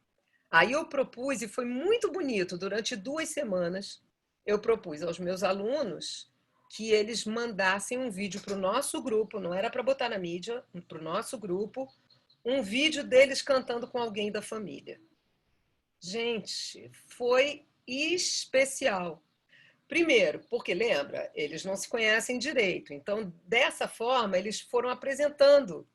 Aí eu propus, e foi muito bonito, durante 2 semanas, eu propus aos meus alunos que eles mandassem um vídeo para o nosso grupo, não era para botar na mídia, para o nosso grupo, um vídeo deles cantando com alguém da família. Gente, foi especial. Primeiro, porque lembra, eles não se conhecem direito. Então, dessa forma, eles foram apresentando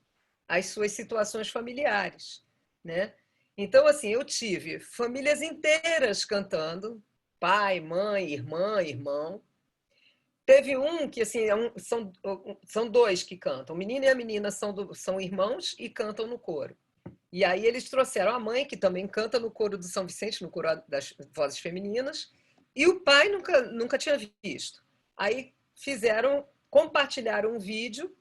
as suas situações familiares, né? Então, assim, eu tive famílias inteiras cantando, pai, mãe, irmã, irmão. Teve um que, assim, são dois que cantam. O menino e a menina são irmãos e cantam no coro. E aí eles trouxeram a mãe, que também canta no coro do São Vicente, no coro das vozes femininas, e o pai nunca tinha visto. Aí compartilharam um vídeo,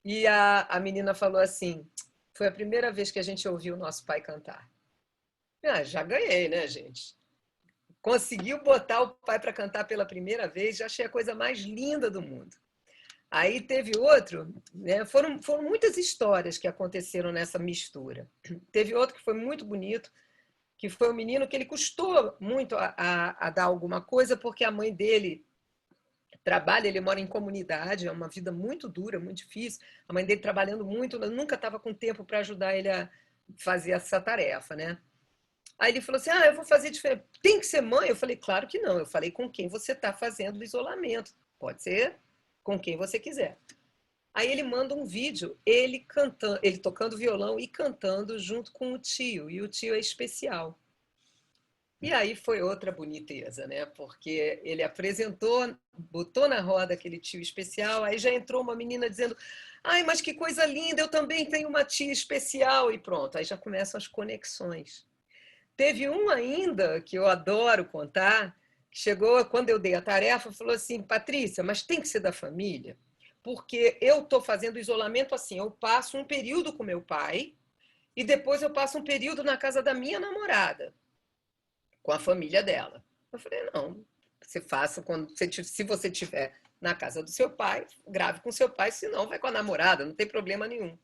e a menina falou assim: foi a primeira vez que a gente ouviu o nosso pai cantar. Ah, já ganhei, né, gente? Conseguiu botar o pai para cantar pela primeira vez, já achei a coisa mais linda do mundo. Aí teve outro, né? Foram muitas histórias que aconteceram nessa mistura. Teve outro que foi muito bonito, que foi um menino que ele custou muito a dar alguma coisa, porque a mãe dele trabalha, ele mora em comunidade, é uma vida muito dura, muito difícil. A mãe dele trabalhando muito, nunca estava com tempo para ajudar ele a fazer essa tarefa, né? Aí ele falou assim: eu vou fazer diferente. Tem que ser mãe? Eu falei: claro que não. Eu falei: com quem você está fazendo o isolamento. Pode ser com quem você quiser. Aí ele manda um vídeo, ele cantando, ele tocando violão e cantando junto com o tio, e o tio é especial. E aí foi outra boniteza, né? Porque ele apresentou, botou na roda aquele tio especial, aí já entrou uma menina dizendo: ai, mas que coisa linda, eu também tenho uma tia especial, e pronto, aí já começam as conexões. Teve um ainda que eu adoro contar, que chegou, quando eu dei a tarefa, falou assim: Patrícia, mas tem que ser da família, porque eu estou fazendo isolamento assim, eu passo um período com meu pai e depois eu passo um período na casa da minha namorada, com a família dela. Eu falei: não, você faça quando se você estiver na casa do seu pai, grave com seu pai, senão vai com a namorada, não tem problema nenhum.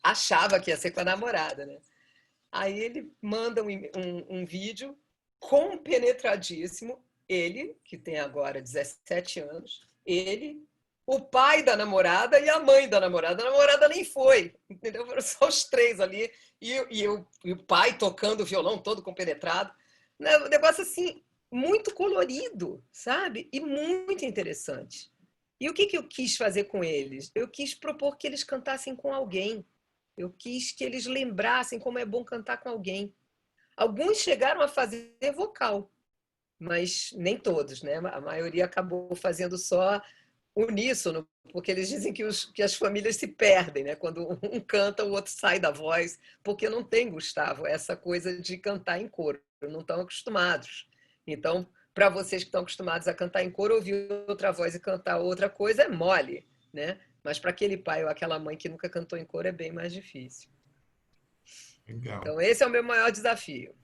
Achava que ia ser com a namorada, né? Aí ele manda um vídeo compenetradíssimo, ele, que tem agora 17 anos, ele, o pai da namorada e a mãe da namorada. A namorada nem foi, entendeu? Foram só os três ali, e o pai tocando o violão todo compenetrado. Um negócio assim, muito colorido, sabe? E muito interessante. E o que eu quis fazer com eles? Eu quis propor que eles cantassem com alguém. Eu quis que eles lembrassem como é bom cantar com alguém. Alguns chegaram a fazer vocal, mas nem todos, né? A maioria acabou fazendo só uníssono, porque eles dizem que as famílias se perdem, né? Quando um canta, o outro sai da voz, porque não tem, Gustavo, essa coisa de cantar em coro, não estão acostumados. Então, para vocês que estão acostumados a cantar em coro, ouvir outra voz e cantar outra coisa é mole, né? Mas para aquele pai ou aquela mãe que nunca cantou em coro é bem mais difícil.
Legal.
Então, esse é o meu maior desafio.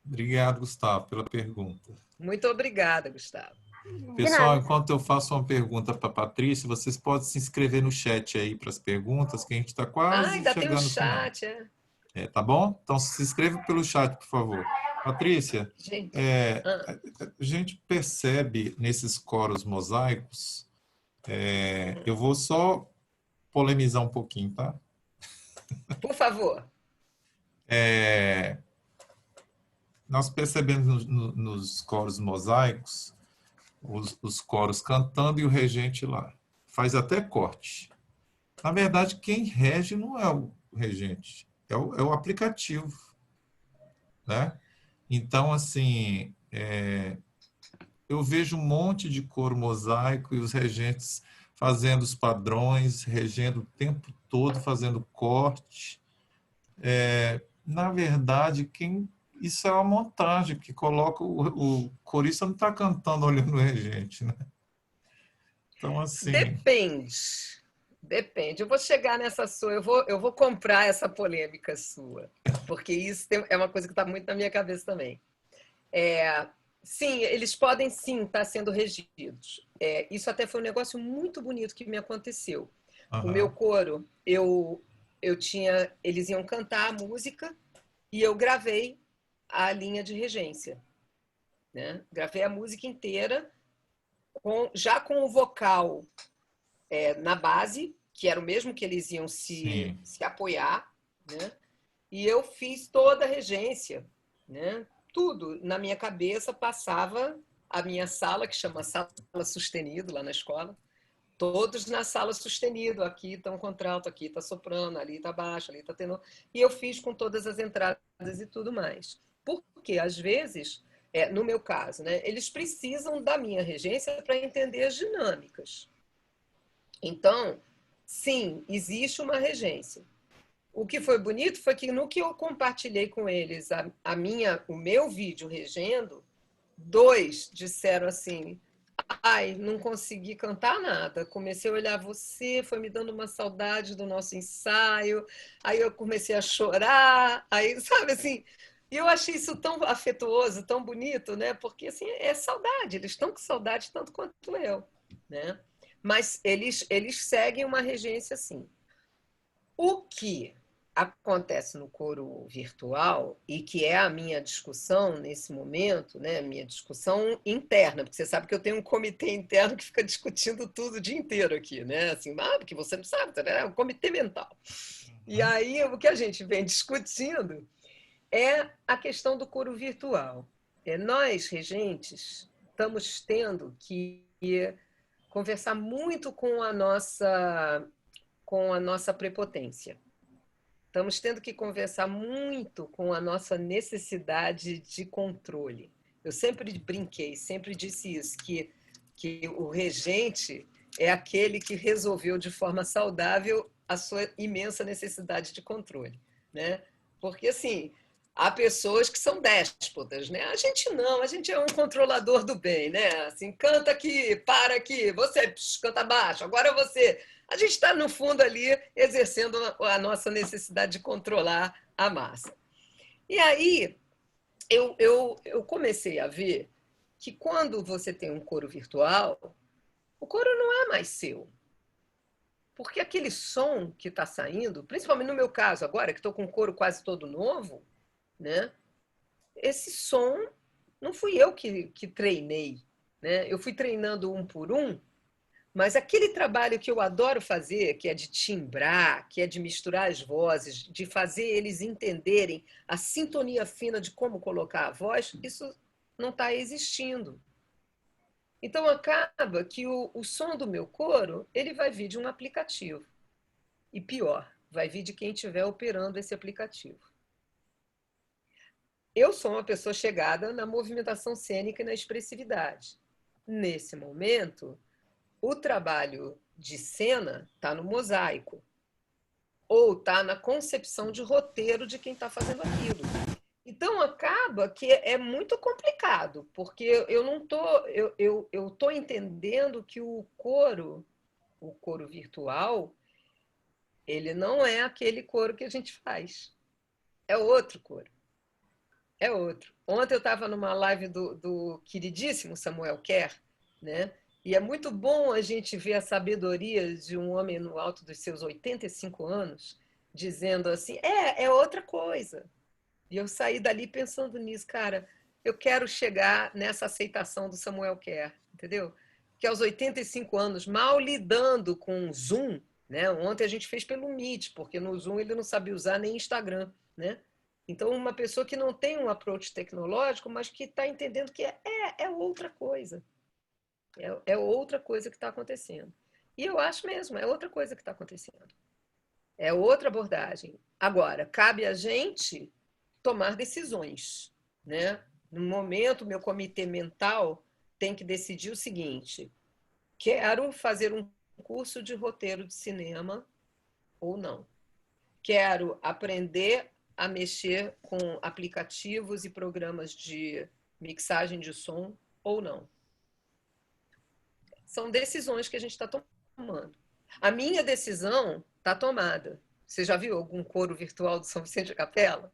Obrigado, Gustavo, pela pergunta.
Muito obrigada, Gustavo.
De
Pessoal,
nada.
enquanto eu faço uma pergunta para a Patrícia, vocês podem se inscrever no chat aí para as perguntas, que a gente está
Ah,
quase
ainda tem um
chegando no final.
chat, é.
Tá bom? Então, se inscreva pelo chat, por favor. Patrícia,
Gente,
é,
ah,
a gente percebe nesses coros mosaicos, eu vou só polemizar um pouquinho, tá?
por favor.
É, nós percebemos nos coros mosaicos os coros cantando e o regente lá. Faz até corte. Na verdade, quem rege não é o regente, é o aplicativo, né? Então, assim, eu vejo um monte de coro mosaico e os regentes fazendo os padrões, regendo o tempo todo, fazendo corte. Na verdade, isso é uma montagem, que coloca o corista não está cantando olhando o regente, né? Então, assim,
Depende. Depende. Eu vou chegar nessa sua, eu vou comprar essa polêmica sua, porque isso é uma coisa que está muito na minha cabeça também. Sim, eles podem sim estar sendo regidos. Isso até foi um negócio muito bonito que me aconteceu. O meu
aham,
coro, eu tinha, eles iam cantar a música e eu gravei a linha de regência, né? Gravei a música inteira já com o vocal na base, que era o mesmo que eles iam se,
sim,
se apoiar, né? E eu fiz toda a regência, né? Tudo na minha cabeça passava a minha sala, que chama sala sustenido lá na escola, todos na sala sustenido, aqui está um contralto, aqui está soprano, ali está baixo, ali está tenor, e eu fiz com todas as entradas e tudo mais. Porque às vezes, no meu caso, né, eles precisam da minha regência para entender as dinâmicas. Então, sim, existe uma regência. O que foi bonito foi que no que eu compartilhei com eles o meu vídeo regendo, dois disseram assim: ai, não consegui cantar nada. Comecei a olhar você, foi me dando uma saudade do nosso ensaio. Aí eu comecei a chorar, aí, sabe assim. E eu achei isso tão afetuoso, tão bonito, né? Porque assim, é saudade, eles estão com saudade tanto quanto eu, né? Mas eles seguem uma regência assim. O que acontece no coro virtual e que é a minha discussão nesse momento, né, minha discussão interna, porque você sabe que eu tenho um comitê interno que fica discutindo tudo o dia inteiro aqui, né? Assim, porque você não sabe, é um comitê mental. E
uhum,
aí o que a gente vem discutindo é a questão do coro virtual. Nós, regentes, estamos tendo que conversar muito com a nossa prepotência. Estamos tendo que conversar muito com a nossa necessidade de controle. Eu sempre brinquei, sempre disse isso, que o regente é aquele que resolveu de forma saudável a sua imensa necessidade de controle, né? Porque assim, há pessoas que são déspotas, né? A gente não, a gente é um controlador do bem, né? Assim, canta aqui, para aqui, você canta baixo, agora você. A gente está, no fundo, ali exercendo a nossa necessidade de controlar a massa. E aí eu comecei a ver que quando você tem um coro virtual, o coro não é mais seu. Porque aquele som que está saindo, principalmente no meu caso agora, que estou com o coro quase todo novo, né? Esse som não fui eu que treinei. Né? Eu fui treinando um por um, mas aquele trabalho que eu adoro fazer, que é de timbrar, que é de misturar as vozes, de fazer eles entenderem a sintonia fina de como colocar a voz, isso não está existindo. Então acaba que o som do meu coro ele vai vir de um aplicativo. E pior, vai vir de quem estiver operando esse aplicativo. Eu sou uma pessoa chegada na movimentação cênica e na expressividade. Nesse momento, o trabalho de cena está no mosaico, ou está na concepção de roteiro de quem está fazendo aquilo. Então acaba que é muito complicado, porque eu não tô, eu tô entendendo que o coro virtual, ele não é aquele coro que a gente faz. É outro coro. É outro. Ontem eu estava numa live do queridíssimo Samuel Kerr, né? E é muito bom a gente ver a sabedoria de um homem no alto dos seus 85 anos, dizendo assim, é outra coisa. E eu saí dali pensando nisso, cara, eu quero chegar nessa aceitação do Samuel Kerr, entendeu? Que aos 85 anos, mal lidando com o Zoom, né? Ontem a gente fez pelo Meet, porque no Zoom ele não sabia usar nem Instagram, né? Então, uma pessoa que não tem um approach tecnológico, mas que está entendendo que é outra coisa. É outra coisa que está acontecendo. E eu acho mesmo, é outra coisa que está acontecendo. É outra abordagem. Agora, cabe a gente tomar decisões, né? No momento, meu comitê mental tem que decidir o seguinte: quero fazer um curso de roteiro de cinema ou não. Quero aprender a mexer com aplicativos e programas de mixagem de som ou não. São decisões que a gente está tomando. A minha decisão está tomada. Você já viu algum coro virtual do São Vicente de Capela?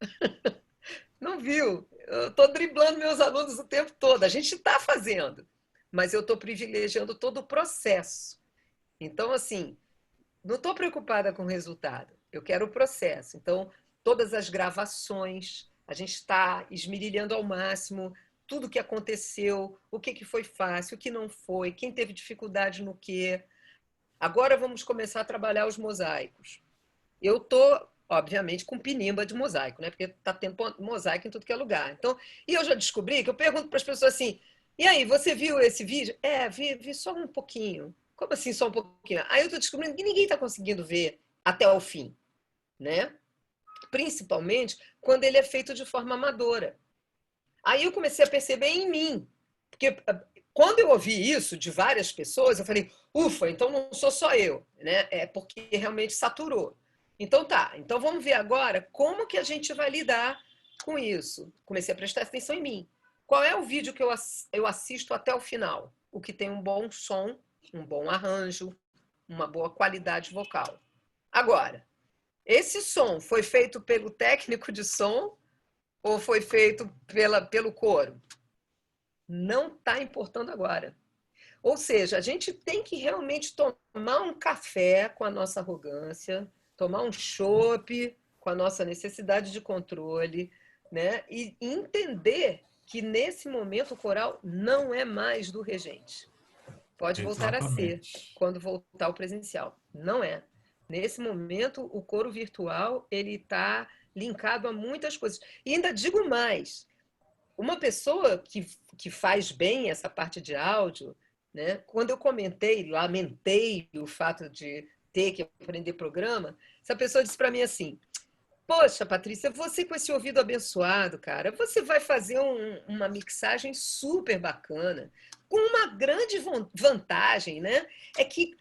Não viu? Eu estou driblando meus alunos o tempo todo. A gente está fazendo, mas eu estou privilegiando todo o processo. Então, assim, não estou preocupada com o resultado. Eu quero o processo. Então, todas as gravações, a gente está esmerilhando ao máximo tudo o que aconteceu, o que foi fácil, o que não foi, quem teve dificuldade no quê. Agora vamos começar a trabalhar os mosaicos. Eu estou, obviamente, com pinimba de mosaico, né? Porque está tendo mosaico em tudo que é lugar. Então, e eu já descobri que eu pergunto para as pessoas assim: e aí, você viu esse vídeo? Vi só um pouquinho. Como assim só um pouquinho? Aí eu estou descobrindo que ninguém está conseguindo ver até o fim, né? Principalmente quando ele é feito de forma amadora. Aí eu comecei a perceber em mim, porque quando eu ouvi isso de várias pessoas, eu falei, ufa, então não sou só eu, né? É porque realmente saturou. Então tá, então vamos ver agora como que a gente vai lidar com isso. Comecei a prestar atenção em mim. Qual é o vídeo que eu assisto até o final? O que tem um bom som, um bom arranjo, uma boa qualidade vocal. Agora, esse som foi feito pelo técnico de som ou foi feito pelo coro? Não está importando agora. Ou seja, a gente tem que realmente tomar um café com a nossa arrogância, tomar um chopp com a nossa necessidade de controle, né? E entender que nesse momento o coral não é mais do regente. Pode voltar a ser quando voltar ao presencial. Não é. Nesse momento, o coro virtual ele está linkado a muitas coisas. E ainda digo mais, uma pessoa que faz bem essa parte de áudio, né? Quando eu lamentei o fato de ter que aprender programa, essa pessoa disse para mim assim, poxa, Patrícia, você com esse ouvido abençoado, cara, você vai fazer uma mixagem super bacana, com uma grande vantagem, né? É que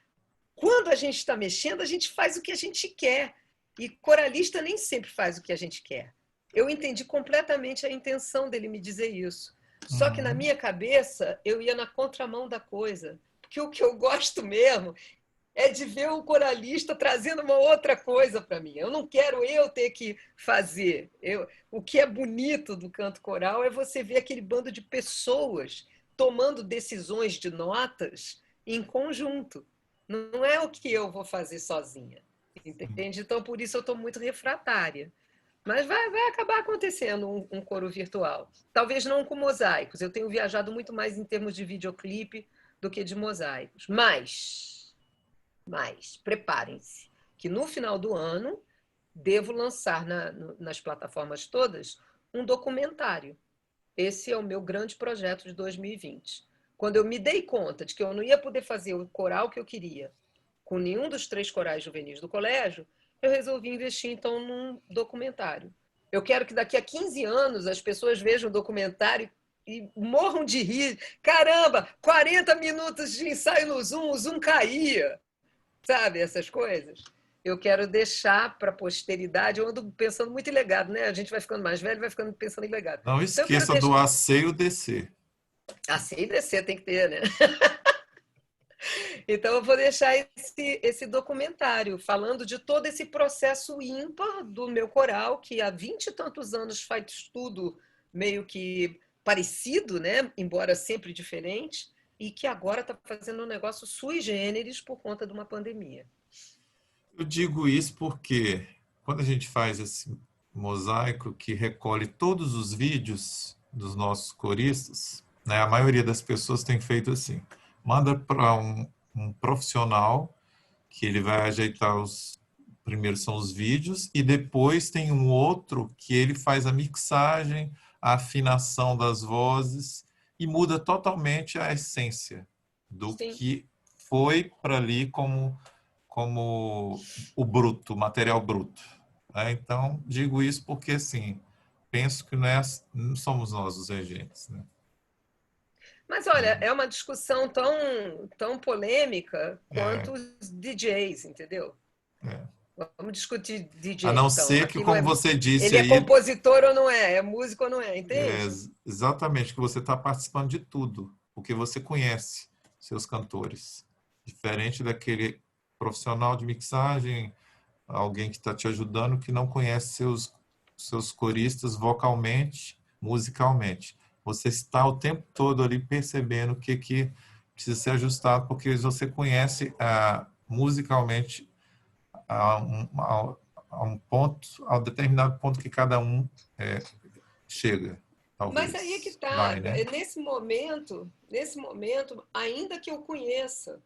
quando a gente está mexendo, a gente faz o que a gente quer. E coralista nem sempre faz o que a gente quer. Eu entendi completamente a intenção dele me dizer isso. Só que na minha cabeça, eu ia na contramão da coisa. Porque o que eu gosto mesmo é de ver o coralista trazendo uma outra coisa para mim. Eu não quero eu ter que fazer. O que é bonito do canto coral é você ver aquele bando de pessoas tomando decisões de notas em conjunto. Não é o que eu vou fazer sozinha, entende? Então, por isso eu estou muito refratária. Mas vai acabar acontecendo um coro virtual. Talvez não com mosaicos. Eu tenho viajado muito mais em termos de videoclipe do que de mosaicos. Mas preparem-se, que no final do ano devo lançar nas plataformas todas um documentário. Esse é o meu grande projeto de 2020. Quando eu me dei conta de que eu não ia poder fazer o coral que eu queria com nenhum dos 3 corais juvenis do colégio, eu resolvi investir, então, num documentário. Eu quero que daqui a 15 anos as pessoas vejam o documentário e morram de rir. Caramba, 40 minutos de ensaio no Zoom, o Zoom caía. Sabe, essas coisas? Eu quero deixar para a posteridade. Eu ando pensando muito em legado, né? A gente vai ficando mais velho, vai ficando pensando em legado.
Não esqueça do AC e o DC.
AC e DC tem que ter, né? Então, eu vou deixar esse documentário falando de todo esse processo ímpar do meu coral, que há 20 e tantos anos faz tudo meio que parecido, né? Embora sempre diferente, e que agora está fazendo um negócio sui generis por conta de uma pandemia.
Eu digo isso porque quando a gente faz esse mosaico que recolhe todos os vídeos dos nossos coristas, né, a maioria das pessoas tem feito assim, manda para um profissional que ele vai ajeitar primeiro são os vídeos e depois tem um outro que ele faz a mixagem, a afinação das vozes e muda totalmente a essência do
Sim.
que foi para ali como o bruto, o material bruto. Né? Então, digo isso porque, assim, penso que não somos nós os regentes. Né?
Mas, olha, é uma discussão tão polêmica
É,
quanto os DJs, entendeu?
é.
Vamos discutir
A
DJ,
não
então.
ser que,
Aqui não
como
é,
você disse
ele é
aí,
compositor ou não é músico ou não é, entende?
exatamente, que você está participando de tudo, porque você conhece seus cantores. Diferente daquele profissional de mixagem, alguém que está te ajudando, que não conhece seus coristas vocalmente, musicalmente. Você está o tempo todo ali percebendo o que precisa ser ajustado, porque você conhece musicalmente a um ponto, a um determinado ponto que cada um chega,
Mas aí é que
talvez.
está.
Vai, né?
Nesse momento, ainda que eu conheça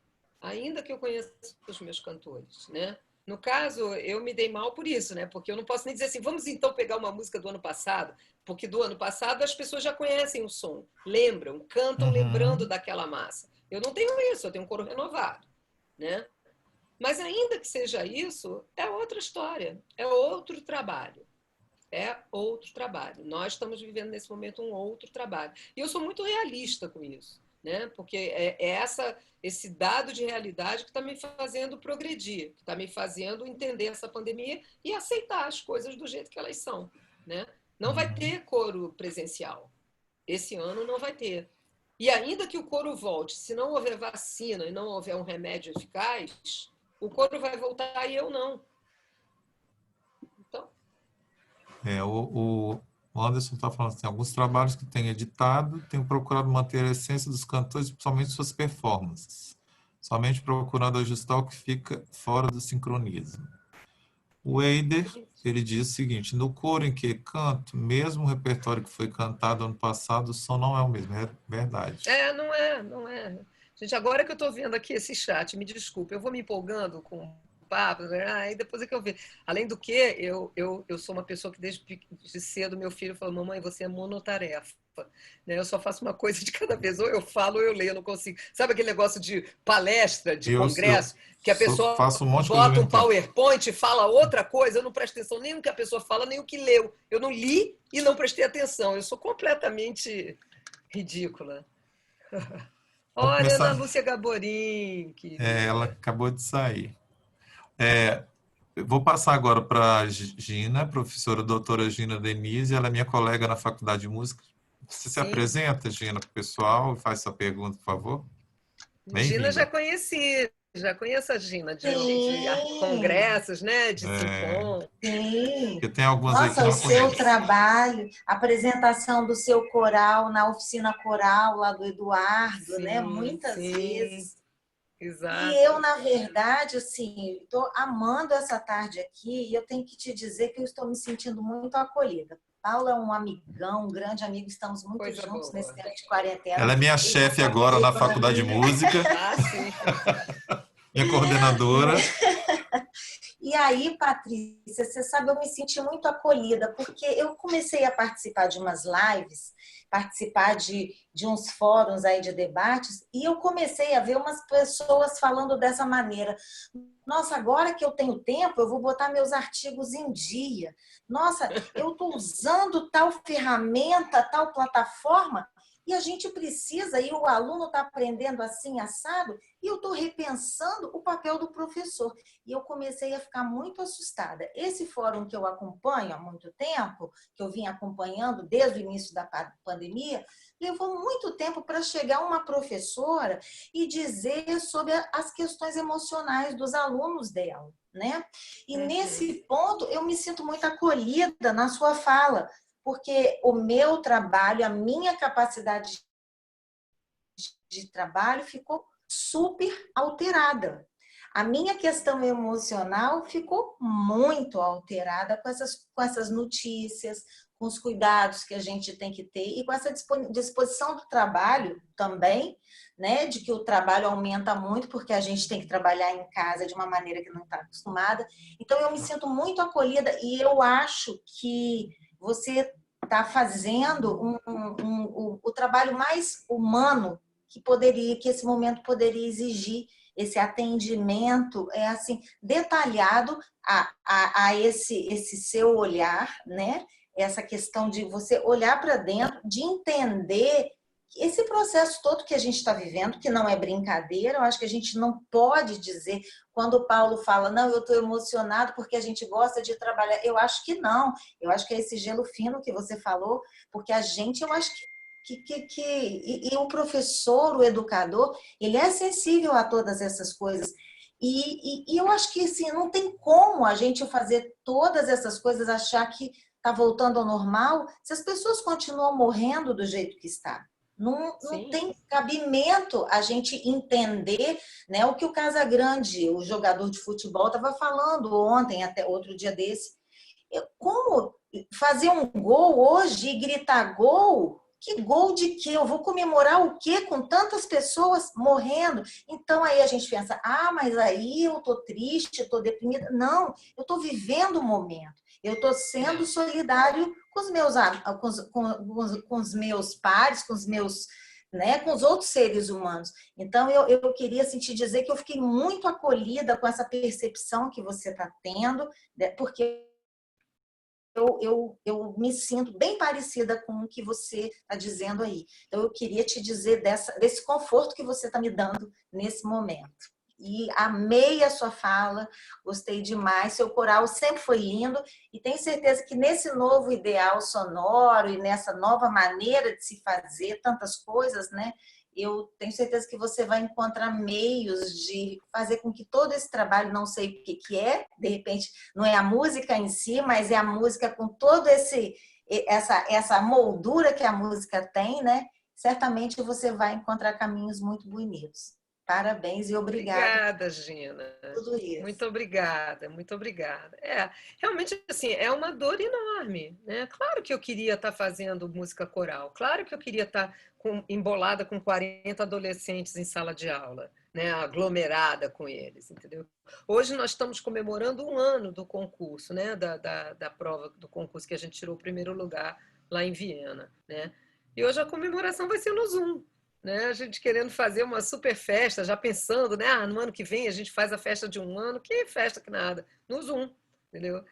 os meus cantores, né? No caso, eu me dei mal por isso, né? Porque eu não posso nem dizer assim, vamos então pegar uma música do ano passado, porque do ano passado as pessoas já conhecem o som, lembram, cantam lembrando
Uhum.
daquela massa. Eu não tenho isso, eu tenho um coro renovado, né? Mas ainda que seja isso, é outra história, é outro trabalho. É outro trabalho. Nós estamos vivendo nesse momento um outro trabalho. E eu sou muito realista com isso, né? Porque esse dado de realidade que está me fazendo progredir, que está me fazendo entender essa pandemia e aceitar as coisas do jeito que elas são, né? Não vai ter coro presencial. Esse ano não vai ter. E ainda que o coro volte, se não houver vacina e não houver um remédio eficaz, o coro vai voltar e eu não. Então,
O Anderson está falando assim, alguns trabalhos que tem editado, tenho procurado manter a essência dos cantores, principalmente suas performances, somente procurando ajustar o que fica fora do sincronismo. O Eider, ele diz o seguinte, no coro em que canto, mesmo o repertório que foi cantado ano passado, o som não é o mesmo, é verdade.
não é. Gente, agora que eu estou vendo aqui esse chat, me desculpe, eu vou me empolgando com o papo, aí depois é que eu vejo. Além do que, eu sou uma pessoa que desde cedo meu filho falou, mamãe, você é monotarefa. Né? Eu só faço uma coisa de cada vez, ou eu falo ou eu leio, eu não consigo. Sabe aquele negócio de palestra, de
Eu
congresso, que a pessoa
faço um monte de coisa ao
bota um
mesmo tempo.
PowerPoint e fala outra coisa, eu não presto atenção nem no que a pessoa fala, nem o que leu. Eu não li e não prestei atenção. Eu sou completamente ridícula.
Vamos
Olha, Ana
começar.
Lúcia Gaborim,
Ela
querida.
acabou de sair. Eu vou passar agora para a Gina, professora doutora Gina Denise, ela é minha colega na Faculdade de Música. Você se
Sim,
apresenta, Gina, para o pessoal, faz sua pergunta, por favor.
Gina
Bem-vinda.
já conheço a Gina de
Sim,
congressos, né? De simpom.
sim.
Porque tem algumas aí que
Nossa, o
não
seu
conhecem.
trabalho, a apresentação do seu coral na oficina coral lá do Eduardo, né?
Sim,
Muitas
sim,
vezes. E eu,
exato.
na verdade, assim, estou amando essa tarde aqui e eu tenho que te dizer que eu estou me sentindo muito acolhida. Paulo é um amigão, um grande amigo, estamos muito
Coisa
juntos nesse
boa.
tempo de quarentena.
Ela é minha
Ele já
chefe
sabe
agora
dizer
na
para
Faculdade de
mim,
Música,
Ah, sim.
minha coordenadora.
E aí, Patrícia, você sabe, eu me senti muito acolhida, porque eu comecei a participar de umas lives, participar de uns fóruns aí de debates, e eu comecei a ver umas pessoas falando dessa maneira. Nossa, agora que eu tenho tempo, eu vou botar meus artigos em dia. Nossa, eu estou usando tal ferramenta, tal plataforma, e a gente precisa, e o aluno está aprendendo assim, assado, e eu estou repensando o papel do professor. E eu comecei a ficar muito assustada. Esse fórum que eu acompanho há muito tempo, que eu vim acompanhando desde o início da pandemia, levou muito tempo para chegar uma professora e dizer sobre as questões emocionais dos alunos dela, né? E nesse ponto eu me sinto muito acolhida na sua fala, porque o meu trabalho, a minha capacidade de trabalho ficou super alterada. A minha questão emocional ficou muito alterada com essas notícias, com os cuidados que a gente tem que ter e com essa disposição do trabalho também, né, de que o trabalho aumenta muito porque a gente tem que trabalhar em casa de uma maneira que não está acostumada. Então, eu me sinto muito acolhida e eu acho que você está fazendo o trabalho mais humano que esse momento poderia exigir, esse atendimento assim detalhado a esse seu olhar, né? Essa questão de você olhar para dentro, de entender esse processo todo que a gente está vivendo, que não é brincadeira. Eu acho que a gente não pode dizer, quando o Paulo fala, não, eu estou emocionado porque a gente gosta de trabalhar. Eu acho que não. Eu acho que é esse gelo fino que você falou, porque a gente, eu acho e o professor, o educador, ele é sensível a todas essas coisas. E eu acho que assim, não tem como a gente fazer todas essas coisas, achar que está voltando ao normal, se as pessoas continuam morrendo do jeito que está. Não tem cabimento a gente entender, né, o que o Casagrande, o jogador de futebol, estava falando ontem, até outro dia desse. Como fazer um gol hoje e gritar gol? Que gol de quê? Eu vou comemorar o quê com tantas pessoas morrendo? Então aí a gente pensa, mas aí eu tô triste, eu tô deprimida. Não, eu tô vivendo o momento. Eu tô sendo solidário com os meus com os meus pares, com os meus, né, com os outros seres humanos. Então eu queria assim, te dizer que eu fiquei muito acolhida com essa percepção que você está tendo, né, porque eu me sinto bem parecida com o que você está dizendo aí. Então, eu queria te dizer desse conforto que você está me dando nesse momento. E amei a sua fala, gostei demais. Seu coral sempre foi lindo e tenho certeza que nesse novo ideal sonoro e nessa nova maneira de se fazer tantas coisas, né? Eu tenho certeza que você vai encontrar meios de fazer com que todo esse trabalho, não sei o que é, de repente não é a música em si, mas é a música com todo essa moldura que a música tem, né? Certamente você vai encontrar caminhos muito bonitos. Parabéns e obrigada.
Obrigada, Gina.
Tudo isso.
Muito obrigada, muito obrigada. Realmente, assim, é uma dor enorme, né? Claro que eu queria estar fazendo música coral, claro que eu queria estar embolada com 40 adolescentes em sala de aula, né? Aglomerada com eles, entendeu? Hoje nós estamos comemorando 1 ano do concurso, né? Da prova do concurso que a gente tirou o primeiro lugar lá em Viena, né? E hoje a comemoração vai ser no Zoom. Né? A gente querendo fazer uma super festa, já pensando, né? No ano que vem a gente faz a festa de 1 ano, que festa que nada, no Zoom, entendeu?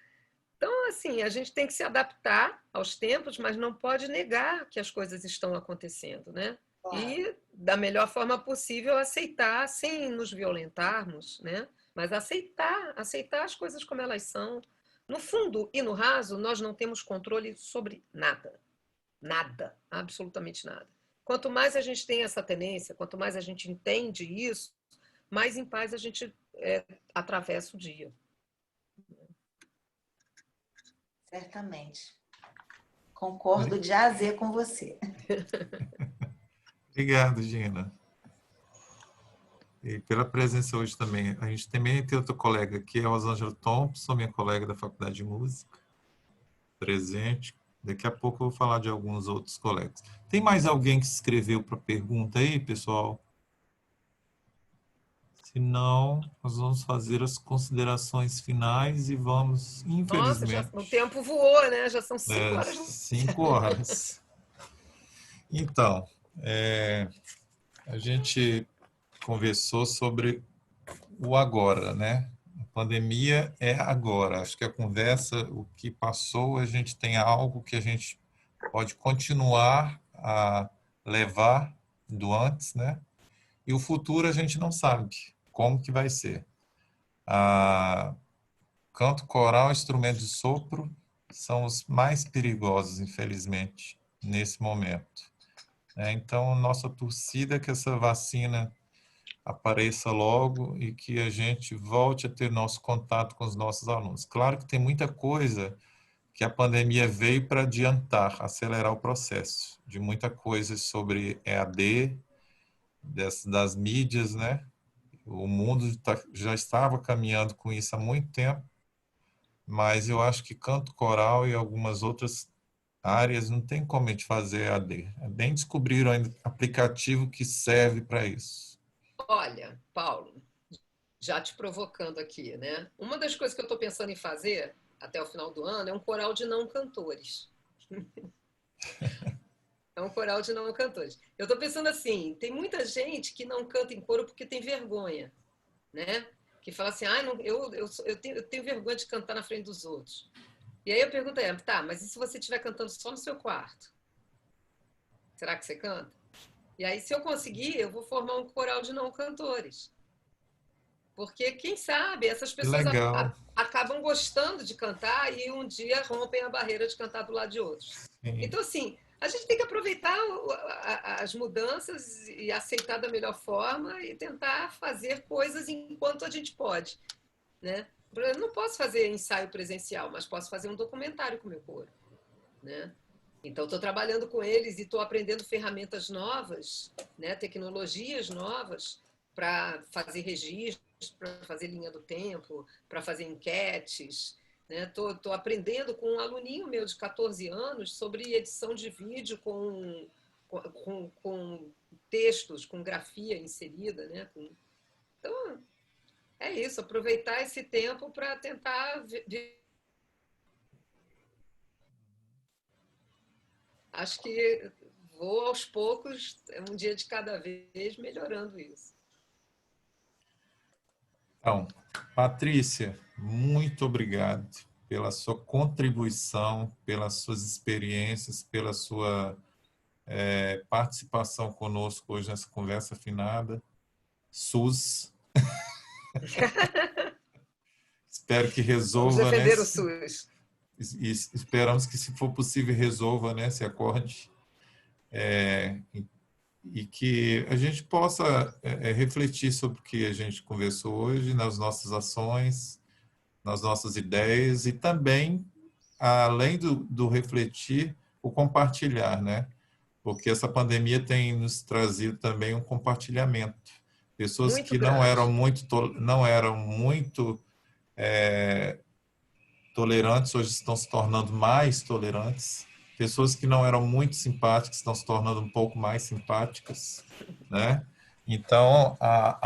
Então, assim, a gente tem que se adaptar aos tempos, mas não pode negar que as coisas estão acontecendo, né?
Claro.
E, da melhor forma possível, aceitar, sem nos violentarmos, né? Mas aceitar as coisas como elas são. No fundo e no raso, nós não temos controle sobre nada. Nada, absolutamente nada. Quanto mais a gente tem essa tendência, quanto mais a gente entende isso, mais em paz a gente atravessa o dia.
Certamente. Concordo de A a Z com você.
Obrigado, Gina. E pela presença hoje também. A gente também tem outro colega aqui, é a Rosângela Thompson, minha colega da Faculdade de Música, presente. Daqui a pouco eu vou falar de alguns outros colegas. Tem mais alguém que se inscreveu para a pergunta aí, pessoal? Se não, nós vamos fazer as considerações finais e vamos, infelizmente...
Nossa, o tempo voou, né? Já são 5 horas.
5 horas. Então, a gente conversou sobre o agora, né? A pandemia é agora. Acho que a conversa, o que passou, a gente tem algo que a gente pode continuar a levar do antes, né? E o futuro a gente não sabe como que vai ser. Canto coral, instrumento de sopro são os mais perigosos, infelizmente, nesse momento. Então, nossa torcida é que essa vacina apareça logo e que a gente volte a ter nosso contato com os nossos alunos. Claro que tem muita coisa que a pandemia veio para adiantar, acelerar o processo, de muita coisa sobre EAD, das mídias, né? O mundo já estava caminhando com isso há muito tempo, mas eu acho que canto coral e algumas outras áreas não tem como a gente fazer EAD. Nem descobriram ainda aplicativo que serve para isso.
Olha, Paulo, já te provocando aqui, né? Uma das coisas que eu estou pensando em fazer até o final do ano é um coral de não cantores. É um coral de não cantores. Eu estou pensando assim, tem muita gente que não canta em coro porque tem vergonha, né? Que fala assim, ah, não, eu tenho vergonha de cantar na frente dos outros. E aí eu pergunto a ela, tá, mas e se você estiver cantando só no seu quarto? Será que você canta? E aí, se eu conseguir, eu vou formar um coral de não cantores. Porque, quem sabe, essas
Que
pessoas
legal.
acabam gostando de cantar e um dia rompem a barreira de cantar do lado de outros.
Sim.
Então, assim, a gente tem que aproveitar as mudanças e aceitar da melhor forma e tentar fazer coisas enquanto a gente pode, né? Eu não posso fazer ensaio presencial, mas posso fazer um documentário com o meu coro, né? Então, estou trabalhando com eles e estou aprendendo ferramentas novas, né? Tecnologias novas para fazer registros, para fazer linha do tempo, para fazer enquetes. Estou aprendendo com um aluninho meu de 14 anos sobre edição de vídeo com textos, com grafia inserida. Né? Então, é isso, aproveitar esse tempo para tentar. Acho que vou aos poucos, um dia de cada vez, melhorando isso.
Então, Patrícia, muito obrigado pela sua contribuição, pelas suas experiências, pela sua participação conosco hoje nessa conversa afinada. SUS. Espero que
Vamos
resolva, né?
defender o SUS.
E esperamos que, se for possível, resolva, né? Se acorde. E que a gente possa refletir sobre o que a gente conversou hoje, nas nossas ações, nas nossas ideias e também, além do refletir, o compartilhar, né? Porque essa pandemia tem nos trazido também um compartilhamento. Pessoas
Muito
que
grande.
não eram muito tolerantes hoje estão se tornando mais tolerantes. Pessoas que não eram muito simpáticas estão se tornando um pouco mais simpáticas, né? Então, há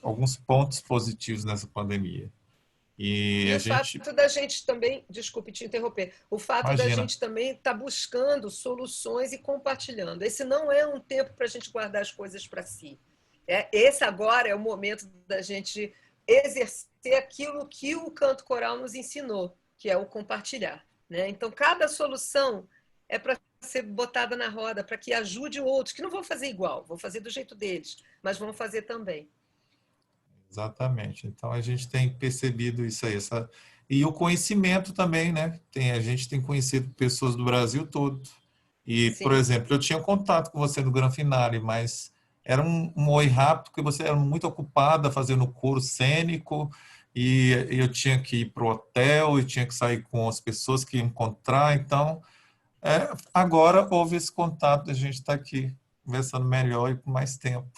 alguns pontos positivos nessa pandemia. E
E
a
o
gente,
fato da gente também, desculpe te interromper, o fato da
imagina,
gente também estar buscando soluções e compartilhando. Esse não é um tempo para a gente guardar as coisas para si. Esse agora é o momento da gente exercer aquilo que o canto coral nos ensinou, que é o compartilhar. Né? Então, cada solução é para ser botada na roda, para que ajude outros, que não vão fazer igual, vão fazer do jeito deles, mas vão fazer também.
exatamente. Então, a gente tem percebido isso aí. E o conhecimento também, né? A gente tem conhecido pessoas do Brasil todo. E, por
Sim.
exemplo, eu tinha contato com você no Gran Finale, mas era um oi rápido, porque você era muito ocupada fazendo coro cênico, e eu tinha que ir para o hotel, e tinha que sair com as pessoas que ia encontrar. Então, agora houve esse contato, a gente está aqui conversando melhor e com mais tempo.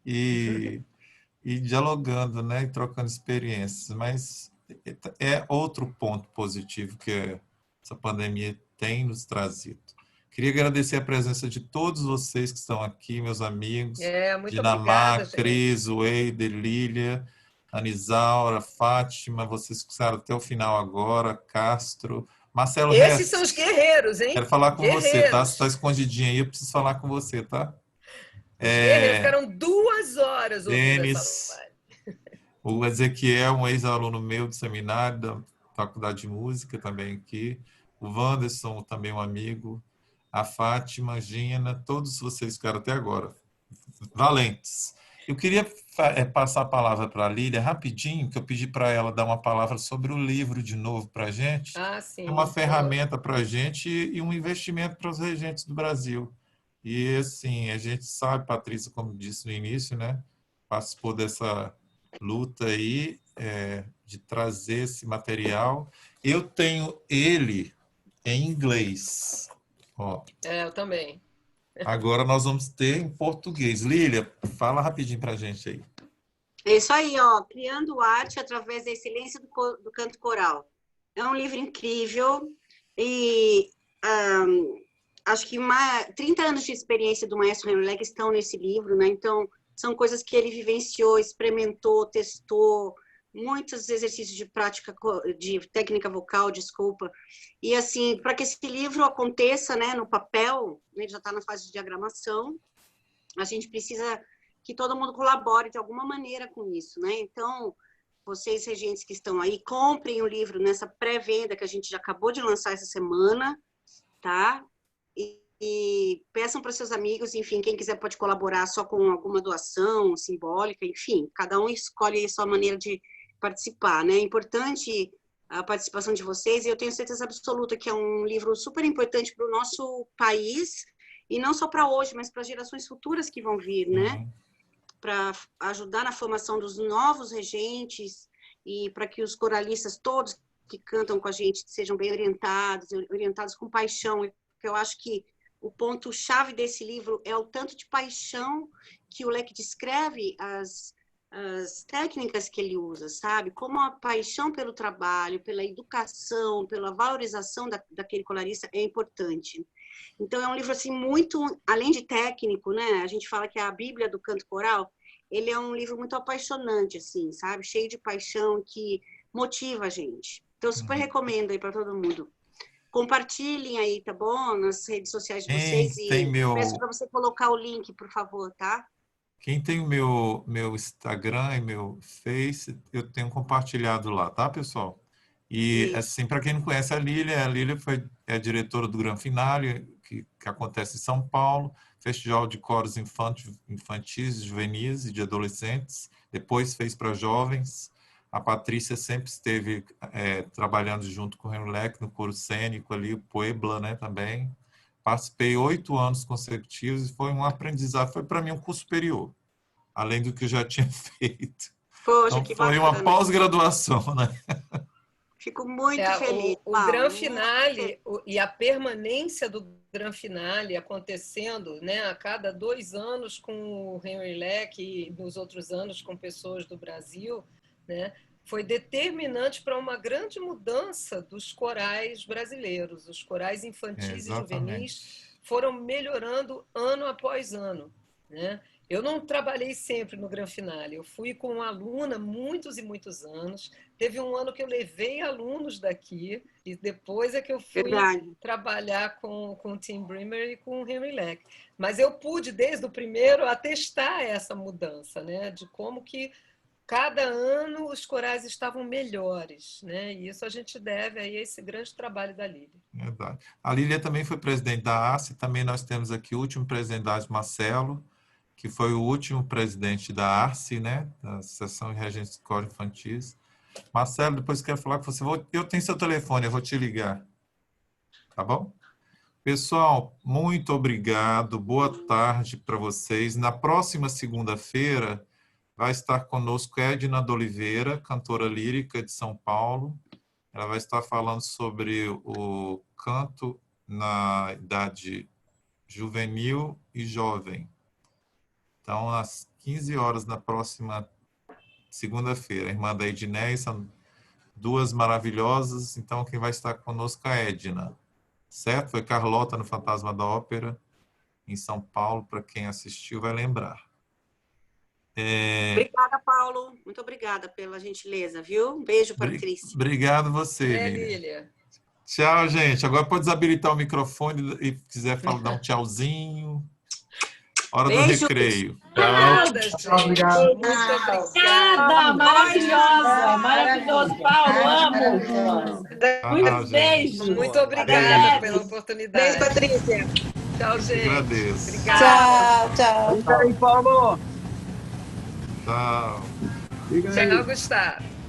E dialogando, né, e trocando experiências. Mas é outro ponto positivo que essa pandemia tem nos trazido. Queria agradecer a presença de todos vocês que estão aqui, meus amigos,
Muito obrigada,
Dinamar,
gente.
Cris, Weider, Lília, Anisaura, Fátima, vocês que ficaram até o final agora, Castro, Marcelo
Esses são os
Hess,
guerreiros, hein?
quero falar com você, tá? Você está
Guerreiros.
escondidinho aí, eu preciso falar com você, tá?
Os guerreiros ficaram 2 horas ouvindo essa
Denis,
live.
o Ezequiel, um ex-aluno meu do seminário, da Faculdade de Música, também aqui. O Wanderson, também um amigo. A Fátima, a Gina, todos vocês ficaram até agora. Valentes. Eu queria passar a palavra para a Lília rapidinho, que eu pedi para ela dar uma palavra sobre o livro de novo para a gente.
Ah,
É uma
sim.
ferramenta para a gente e um investimento para os regentes do Brasil. E, assim, a gente sabe, Patrícia, como disse no início, né? Participou dessa luta aí de trazer esse material. Eu tenho ele em inglês. Ó,
Eu também.
Agora nós vamos ter em português. Lília, fala rapidinho para a gente aí.
É isso aí, ó, criando arte através da excelência do canto coral. É um livro incrível e acho que 30 anos de experiência do maestro Henry Leck estão nesse livro, né? Então, são coisas que ele vivenciou, experimentou, testou, muitos exercícios de prática, de técnica vocal, desculpa. E, assim, para que esse livro aconteça, né, no papel, ele já está na fase de diagramação, a gente precisa que todo mundo colabore de alguma maneira com isso, né? Então, vocês, regentes que estão aí, comprem o livro nessa pré-venda que a gente já acabou de lançar essa semana, tá? E peçam para seus amigos, enfim, quem quiser pode colaborar só com alguma doação simbólica, enfim, cada um escolhe a sua maneira de participar, né? É importante a participação de vocês, e eu tenho certeza absoluta que é um livro super importante para o nosso país, e não só para hoje, mas para gerações futuras que vão vir, né? Para ajudar na formação dos novos regentes e para que os coralistas todos que cantam com a gente sejam bem orientados com paixão. Porque eu acho que o ponto-chave desse livro é o tanto de paixão que o Leck descreve as técnicas que ele usa, sabe? Como a paixão pelo trabalho, pela educação, pela valorização daquele coralista é importante. Então, é um livro, assim, muito, além de técnico, né? A gente fala que é a Bíblia do canto coral. Ele é um livro muito apaixonante, assim, sabe? Cheio de paixão, que motiva a gente. Então, eu super recomendo aí para todo mundo. Compartilhem aí, tá bom? Nas redes sociais de vocês. Peço para você colocar o link, por favor, tá?
Quem tem o meu Instagram e meu Face, eu tenho compartilhado lá, tá, pessoal? E, assim, para quem não conhece a Lília é a diretora do Gran Finale, que acontece em São Paulo, Festival de Coros Infantis, Juvenis e de Adolescentes, depois fez para jovens. A Patrícia sempre esteve trabalhando junto com o Henry Leck no coro cênico ali, o Puebla, né, também. Participei 8 anos consecutivos e foi um aprendizado, foi para mim um curso superior, além do que eu já tinha feito.
Poxa,
então,
que
foi
bacana.
uma pós-graduação, né?
Fico muito feliz.
O Gran Finale e a permanência do Gran Finale acontecendo, né, a cada 2 anos com o Henry Leck e nos outros anos com pessoas do Brasil, né, foi determinante para uma grande mudança dos corais brasileiros. Os corais infantis e juvenis foram melhorando ano após ano, né? Eu não trabalhei sempre no Gran Finale, eu fui com uma aluna muitos e muitos anos. Teve um ano que eu levei alunos daqui, e depois é que eu fui trabalhar com o Tim Brimmer e com o Henry Leck. Mas eu pude, desde o primeiro, atestar essa mudança, né? De como que cada ano os corais estavam melhores, né? E isso a gente deve aí a esse grande trabalho da Lília.
Verdade. A Lília também foi presidente da ARCE, também nós temos aqui o último presidente da ARCE, Marcelo, que foi o último presidente da ARCE, né? Da Associação de Regentes de Coros Infantis. Marcelo, depois quero falar com você. Eu tenho seu telefone, eu vou te ligar. Tá bom? Pessoal, muito obrigado. Boa tarde para vocês. Na próxima segunda-feira vai estar conosco Edna de Oliveira, cantora lírica de São Paulo. Ela vai estar falando sobre o canto na idade juvenil e jovem. Então, às 15 horas na próxima segunda-feira. A irmã da Edneia, são 2 maravilhosas. Então, quem vai estar conosco é a Edna. Certo? Foi Carlota no Fantasma da Ópera, em São Paulo. Para quem assistiu, vai lembrar.
Obrigada, Paulo. Muito obrigada pela gentileza, viu? Um beijo, Patrícia.
Obrigado você, Lília. Tchau, gente. Agora pode desabilitar o microfone e quiser dar um tchauzinho. Hora do recreio.
Tchau. Obrigado. Muito obrigada.
Maravilhosa. Maravilhoso, Paulo. Amo. Muitos beijos.
Muito obrigada pela oportunidade.
Beijo, Patrícia.
Tchau, gente.
Agradeço.
Obrigada.
Tchau.
Paulo.
Tchau.
Tchau, Gustavo.